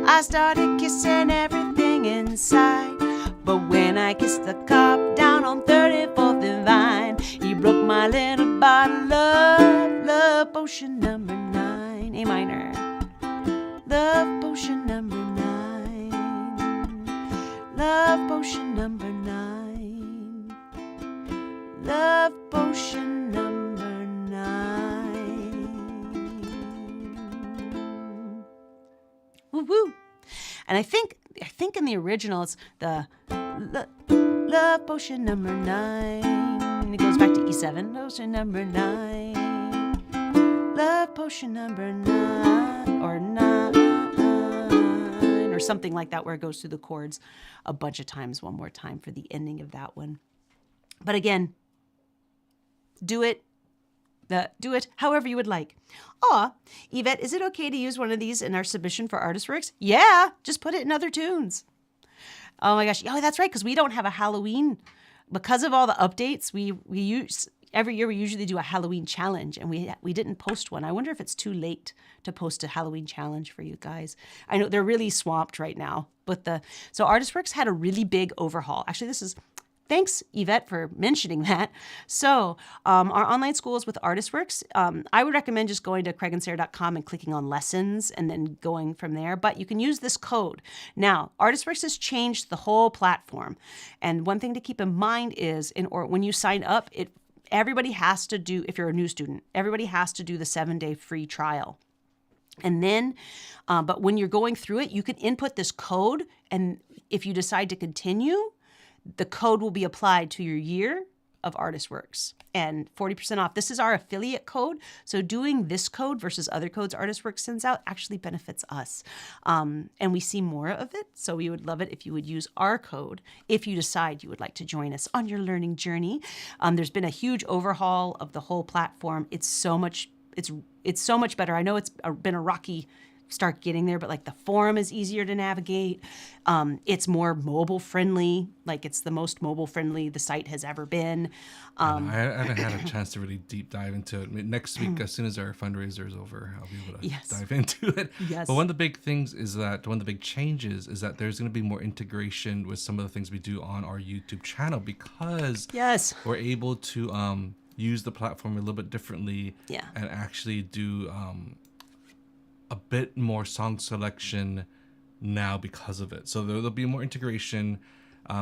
I started kissing everything inside. But when I kissed the cop down on 34th and Vine, he broke my little bottle of love potion number 9. A minor. Love potion number 9. Love potion number 9. Woo woo. And I think in the original it's the love potion number 9. And it goes back to E7. Potion number 9. Love potion number 9 or 9 or something like that, where it goes through the chords a bunch of times. One more time for the ending of that one. But again, do it however you would like. Aw, Yvette, is it okay to use one of these in our submission for Artistworks? Yeah, just put it in other tunes. Oh my gosh. Oh, that's right, because we don't have a Halloween. Because of all the updates, we use every year we usually do a Halloween challenge, and we didn't post one. I wonder if it's too late to post a Halloween challenge for you guys. I know they're really swamped right now, but so Artistworks had a really big overhaul. Actually, thanks, Yvette, for mentioning that. So our online schools with Artistworks, I would recommend just going to craigandsarah.com and clicking on lessons and then going from there. But you can use this code. Now, Artistworks has changed the whole platform. And one thing to keep in mind is when you sign up, everybody has to do, if you're a new student, everybody has to do the 7-day free trial. And then, but when you're going through it, you can input this code. And if you decide to continue, the code will be applied to your year of Artistworks and 40% off. This is our affiliate code. So doing this code versus other codes Artistworks sends out actually benefits us. And we see more of it. So we would love it if you would use our code if you decide you would like to join us on your learning journey. There's been a huge overhaul of the whole platform. It's so much better. I know it's been a rocky start getting there, but like the forum is easier to navigate. It's more mobile friendly. Like it's the most mobile friendly the site has ever been. I haven't had a chance to really deep dive into it. Next week, as soon as our fundraiser is over, I'll be able to dive into it. Yes. But one of the big things is that one of the big changes is that there's going to be more integration with some of the things we do on our YouTube channel, because we're able to use the platform a little bit differently and actually do a bit more song selection now because of it. So there'll be more integration,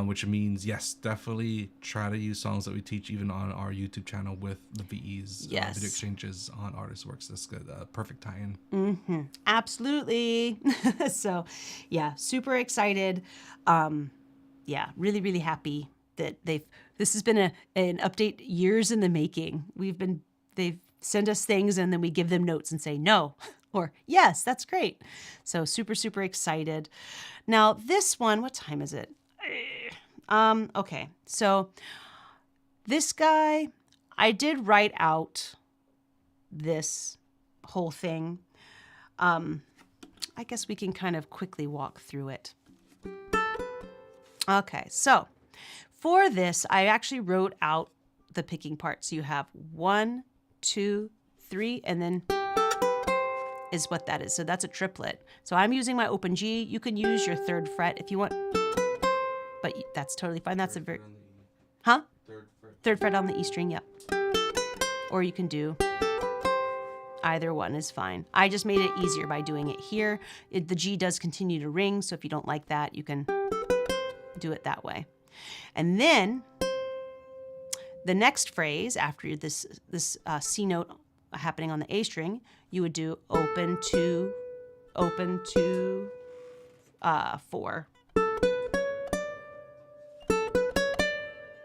which means, yes, definitely try to use songs that we teach even on our YouTube channel with the VEs, video exchanges on Artistworks. That's good. Perfect tie-in. Mm-hmm. Absolutely. So, yeah, super excited. Really, really happy that this has been an update years in the making. They've sent us things and then we give them notes and say no. Or, yes, that's great. So super, super excited. Now, this one, what time is it? Okay, so this guy, I did write out this whole thing. I guess we can kind of quickly walk through it. Okay, so for this, I actually wrote out the picking part. So you have 1, 2, 3, and then is what that is. So that's a triplet. So I'm using my open G. You can use your 3rd fret if you want, but that's totally fine. That's third fret on the E string. Yep. Or you can do either one is fine. I just made it easier by doing it here. The G does continue to ring. So if you don't like that, you can do it that way. And then the next phrase after this C note happening on the A string, you would do open to 4.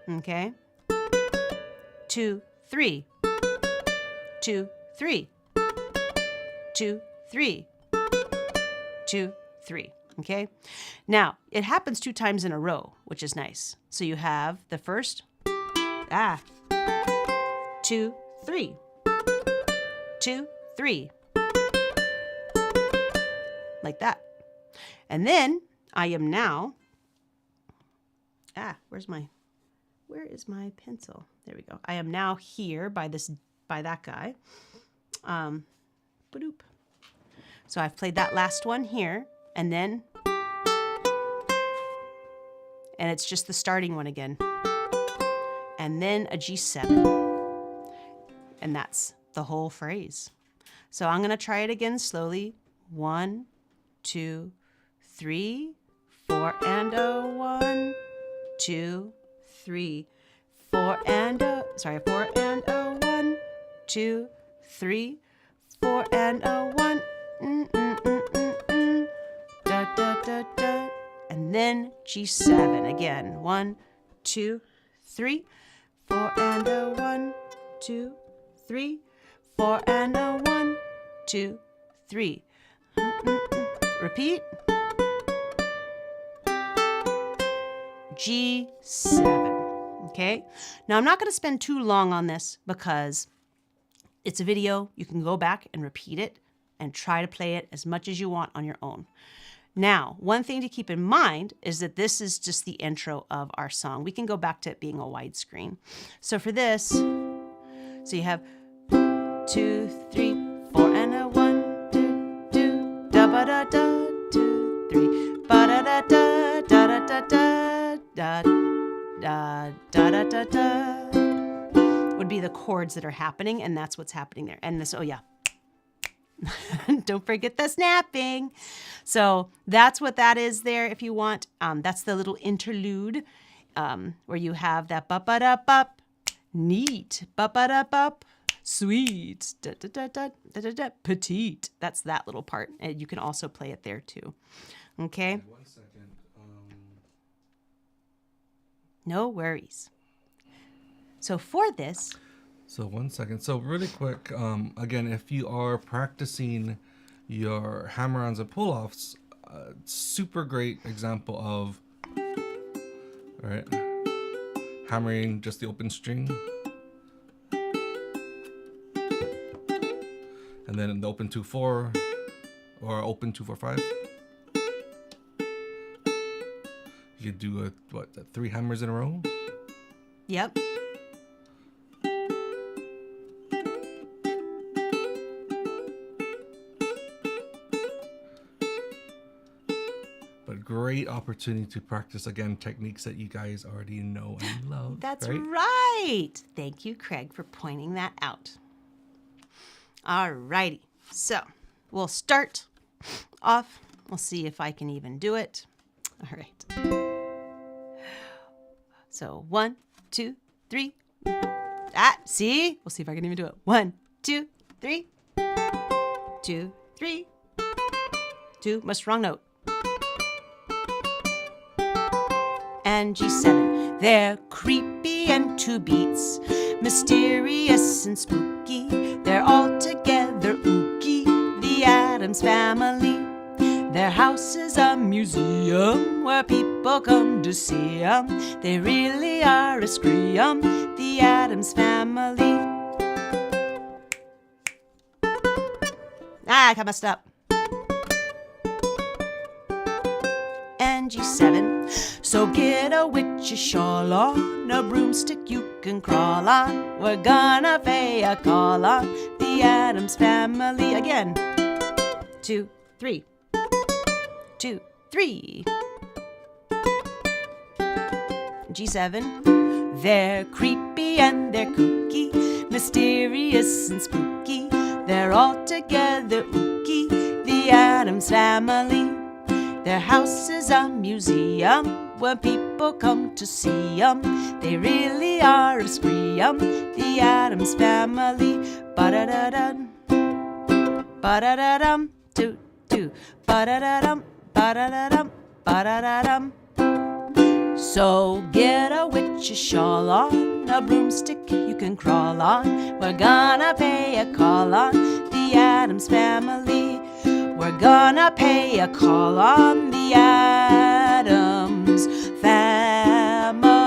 Okay. 2, 3. 2, 3. 2, 3. 2, 3. Okay. Now it happens 2 times in a row, which is nice. So you have the first 2, 3. 2, 3. Like that. And then I am now, where is my pencil? There we go. I am now here by that guy. Ba-doop. So I've played that last one here, and it's just the starting one again. And then a G7. And that's the whole phrase. So I'm going to try it again slowly. 1, 2, 3, 4, and a 1, 2, 3, 4, and a 1, 2, 3, 4, and a 1. da, da, and then G7 again. 1, 2, 3, 4 and a 1, 2, 3, 4 and a 1, 2, 3. Repeat. G7. Okay. Now I'm not going to spend too long on this because it's a video. You can go back and repeat it and try to play it as much as you want on your own. Now, one thing to keep in mind is that this is just the intro of our song. We can go back to it being a widescreen. So for this, so you have 2, 3, 4 and a 1, 2, 2, da ba da da, 2, 3, ba da da da, da da da da, da da da da da da. Would be the chords that are happening, and that's what's happening there. And this, oh yeah. Don't forget the snapping. So that's what that is there if you want. That's the little interlude where you have that ba-ba-da-bop, neat, ba-ba-da-bop, sweet, da-da-da-da-da-da-da, petite. That's that little part. And you can also play it there too. Okay? 1 second. No worries. So for this... So 1 second. So really quick, again, if you are practicing your hammer-ons and pull-offs, super great example of, right, hammering just the open string. And then the open 2-4 or open 2-4-5. You could do 3 hammers in a row? Yep. Great opportunity to practice again techniques that you guys already know and love. That's right. Thank you, Craig, for pointing that out. All righty. So we'll start off. We'll see if I can even do it. All right. So 1, 2, 3. See? We'll see if I can even do it. 1, 2, 3. 2, 3. 2. Must wrong note. And G7. They're creepy and 2 beats, mysterious and spooky. They're all together ooky, the Addams Family. Their house is a museum where people come to see 'em. They really are a scream, the Addams Family. I got messed up. And G7. So get a witch's shawl on, a broomstick you can crawl on. We're gonna pay a call on the Addams Family. Again. 2, 3. 2, 3. G7. They're creepy and they're kooky, mysterious and spooky. They're all together ooky, the Addams Family. Their house is a museum where people come to see 'em. They really are a scream, the Addams Family. Ba-da-da-dum, ba-da-da-dum, doo doo, ba-da-da-dum, ba-da-da-dum, ba-da-da-dum. So get a witch's shawl on, a broomstick you can crawl on. We're gonna pay a call on the Addams Family. We're gonna pay a call on the Addams Family.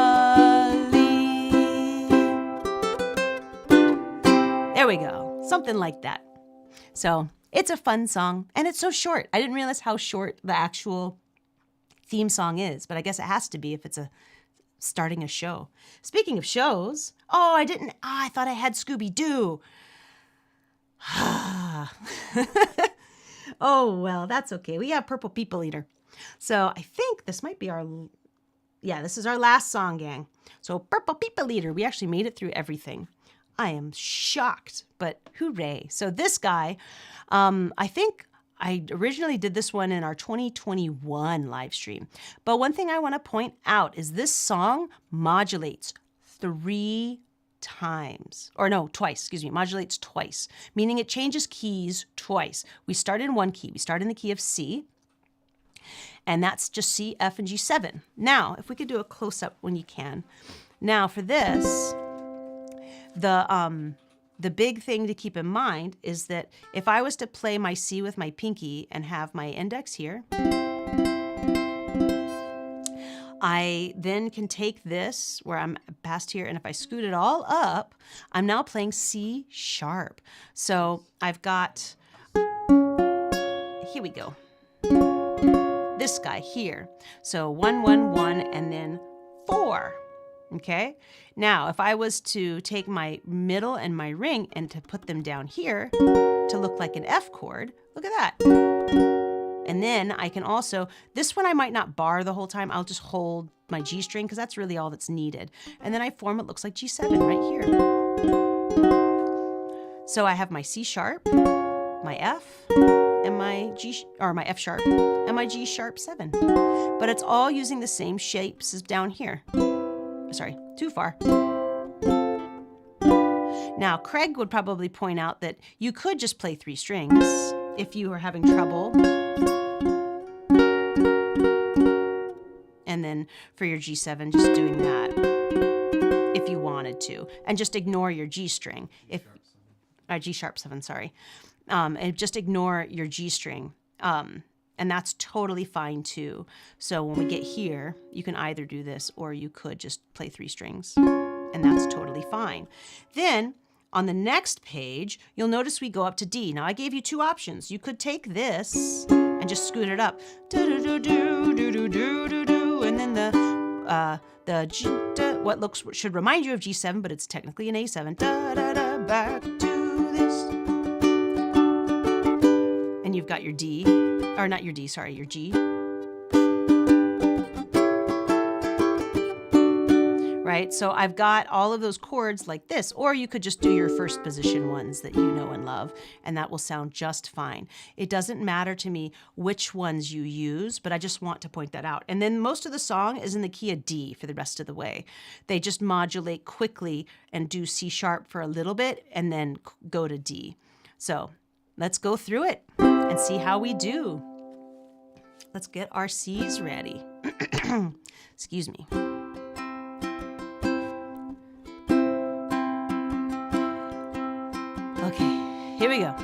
There we go. Something like that. So it's a fun song, and it's so short. I didn't realize how short the actual theme song is, but I guess it has to be if it's starting a show. Speaking of shows, I thought I had Scooby-Doo. Oh, well, that's okay. We have Purple People Eater. So I think this might be this is our last song, gang. So Purple People Eater, we actually made it through everything. I am shocked, but hooray. So this guy, I think I originally did this one in our 2021 live stream. But one thing I want to point out is this song modulates 3 times. Or no, twice, excuse me, modulates twice, meaning it changes keys twice. We start in one key. We start in the key of C, And that's just C, F, and G7. Now, if we could do a close-up when you can. Now, for this, the big thing to keep in mind is that if I was to play my C with my pinky and have my index here, I then can take this where I'm past here, and if I scoot it all up, I'm now playing C sharp. So I've got, here we go, this guy here. So 1, 1, 1, and then 4. Okay? Now, if I was to take my middle and my ring and to put them down here to look like an F chord, look at that. And then I can also, this one I might not bar the whole time. I'll just hold my G string because that's really all that's needed. And then I form what looks like G7 right here. So I have my C sharp, my F, and my my F sharp, and my G sharp 7. But it's all using the same shapes as down here. Sorry, too far. Now, Craig would probably point out that you could just play 3 strings if you are having trouble. And then for your G7, just doing that if you wanted to. And just ignore your G string. G sharp 7, sorry. And just ignore your G string. And that's totally fine too. So when we get here, you can either do this or you could just play 3 strings. And that's totally fine. Then on the next page, you'll notice we go up to D. Now I gave you 2 options. You could take this and just scoot it up. And then the G, what should remind you of G7, but it's technically an A7. Back to this. And you've got your D, or not your D, sorry, your G. Right? So I've got all of those chords like this, or you could just do your first position ones that you know and love, and that will sound just fine. It doesn't matter to me which ones you use, but I just want to point that out. And then most of the song is in the key of D for the rest of the way. They just modulate quickly and do C sharp for a little bit and then go to D. So let's go through it and see how we do. Let's get our C's ready. Excuse me. Okay, here we go.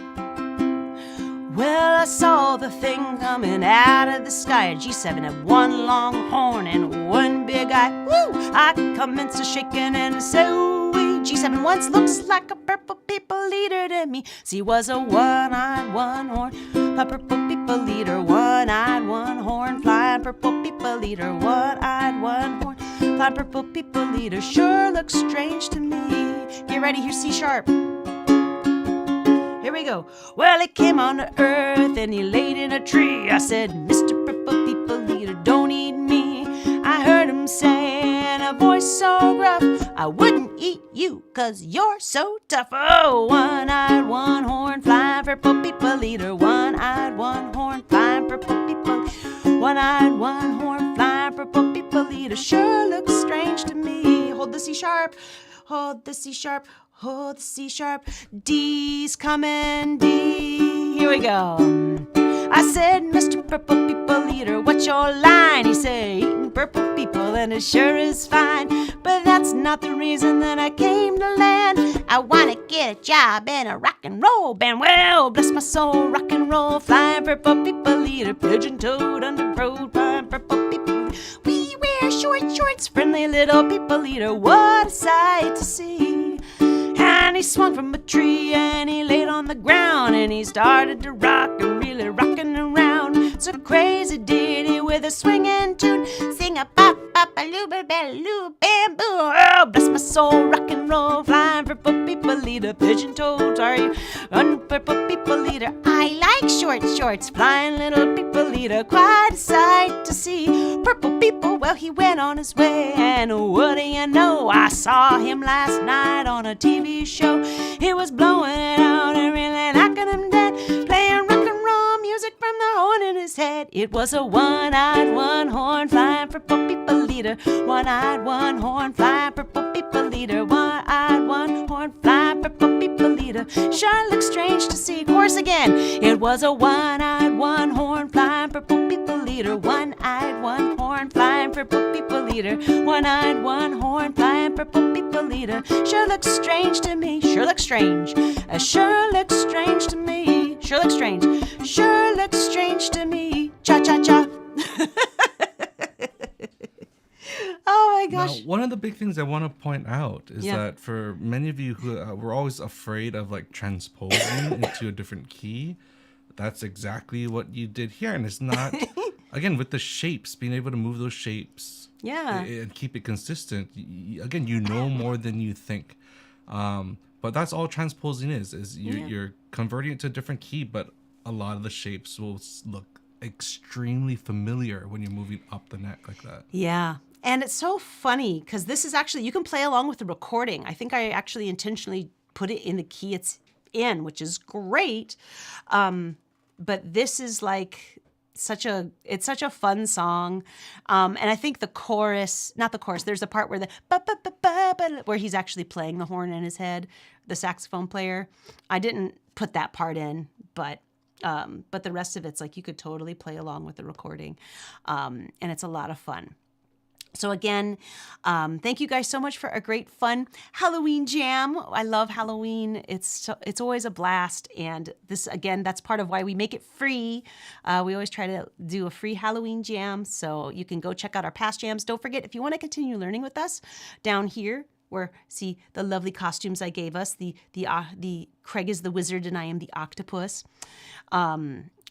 Well, I saw the thing coming out of the sky. A G7 had one long horn and one big eye. Woo! I commenced a shaking and so we. G7 once looks like a purple people leader to me. C was a one-eyed, one-horn, a purple people leader. One-eyed, one-horn, flying purple people leader. One-eyed, one-horn, flying purple people leader. Sure looks strange to me. Get ready, here's C sharp. Here we go. Well, he came on to earth and he laid in a tree. I said, Mr. Purple People Leader, don't eat me. I heard him say in a voice so gruff, I wouldn't eat you 'cause you're so tough. Oh, one-eyed, one-horn, flying purple people leader. One-eyed, one-horn, flying purple people. One-eyed, one-horn, flying purple people leader. Sure looks strange to me. Hold the C sharp. Hold the C sharp. Hold the C sharp. D's coming, D. Here we go. I said, Mr. Purple People Leader, what's your line? He said, eating purple people, and it sure is fine. But that's not the reason that I came to land. I want to get a job in a rock and roll band. Well, bless my soul, rock and roll, flying purple people leader, pigeon-toed, under-road, flying purple people. We wear short shorts, friendly little people leader. What a sight to see. And he swung from a tree and he laid on the ground and he started to rock and really rocking around. It's a crazy ditty with a swinging tune. Sing a pop pop a loo ba ba loo bamboo. Oh, bless my soul, rock and roll, flying purple people leader, pigeon-toed, sorry, purple people leader. I like short shorts, flying little people leader. Quite a sight to see. Purple people, well, he went on his way, and what do you know? I saw him last night on a TV show. He was blowing it out and really knocking him dead, playing rock and roll music from the horn in his head. It was a one-eyed, one-horn, flying purple people leader. One-eyed, one-horn, flying purple people leader. One-eyed, one-horn, flying purple people leader. Sure looks strange to see. Chorus again. It was a one-eyed, one-horn, flying purple people leader. eater, one-eyed, one-horn, flying purple people eater, one-eyed, one-horn, flying purple people eater. Sure looks strange to me, sure looks strange, sure looks strange to me, sure looks strange, sure looks strange to me. Cha-cha-cha. Oh my gosh. Now, one of the big things I want to point out is that for many of you who were always afraid of like transposing into a different key, that's exactly what you did here. And it's not, again, with the shapes, being able to move those shapes and keep it consistent. Again, you know more than you think. But that's all transposing is you're converting it to a different key, but a lot of the shapes will look extremely familiar when you're moving up the neck like that. Yeah. And it's so funny because this is actually, you can play along with the recording. I think I actually intentionally put it in the key it's in, which is great. But this is like it's such a fun song. And I think the chorus, not the chorus, there's a part where where he's actually playing the horn in his head, the saxophone player. I didn't put that part in, but the rest of it's like you could totally play along with the recording. And it's a lot of fun. So again, thank you guys so much for a great, fun Halloween jam. I love Halloween. It's always a blast. And this, again, that's part of why we make it free. We always try to do a free Halloween jam. So you can go check out our past jams. Don't forget, if you want to continue learning with us, down here, where see the lovely costumes I gave us. The Craig is the wizard and I am the octopus.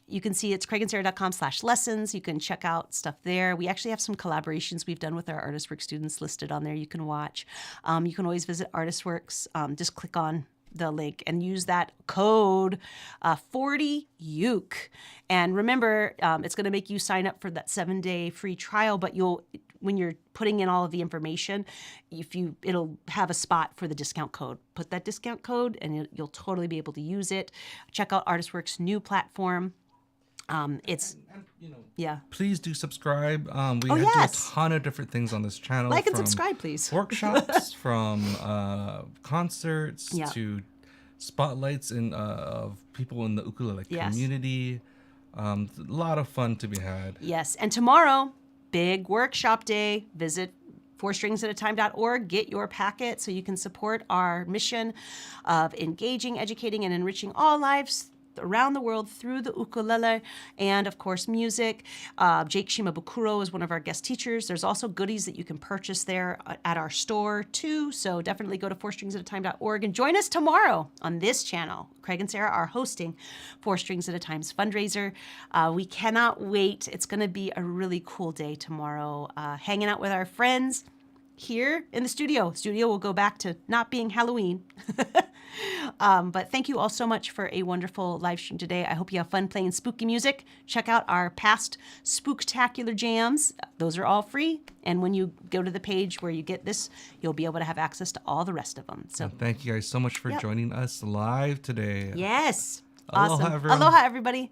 You can see it's craigandsarah.com/lessons. You can check out stuff there. We actually have some collaborations we've done with our Artistworks students listed on there you can watch. You can always visit Artistworks. Just click on the link and use that code 40UKE. And remember, it's going to make you sign up for that 7-day free trial, but when you're putting in all of the information, it'll have a spot for the discount code. Put that discount code and you'll totally be able to use it. Check out Artistworks' new platform. Please do subscribe. We do a ton of different things on this channel. Like and subscribe, please. Workshops, from concerts to spotlights of people in the ukulele community. A lot of fun to be had. Yes, and tomorrow, big workshop day. Visit fourstringsatatime.org. Get your packet so you can support our mission of engaging, educating, and enriching all lives around the world through the ukulele and, of course, music. Jake Shimabukuro is one of our guest teachers. There's also goodies that you can purchase there at our store, too. So definitely go to fourstringsatatime.org and join us tomorrow on this channel. Craig and Sarah are hosting Four Strings at a Time's fundraiser. We cannot wait. It's going to be a really cool day tomorrow, hanging out with our friends here in the studio. Studio will go back to not being Halloween. But thank you all so much for a wonderful live stream today. I hope you have fun playing spooky music. Check out our past spooktacular jams. Those are all free. And when you go to the page where you get this, you'll be able to have access to all the rest of them. So thank you guys so much for joining us live today. Yes. Aloha, awesome. Everyone. Aloha, everybody.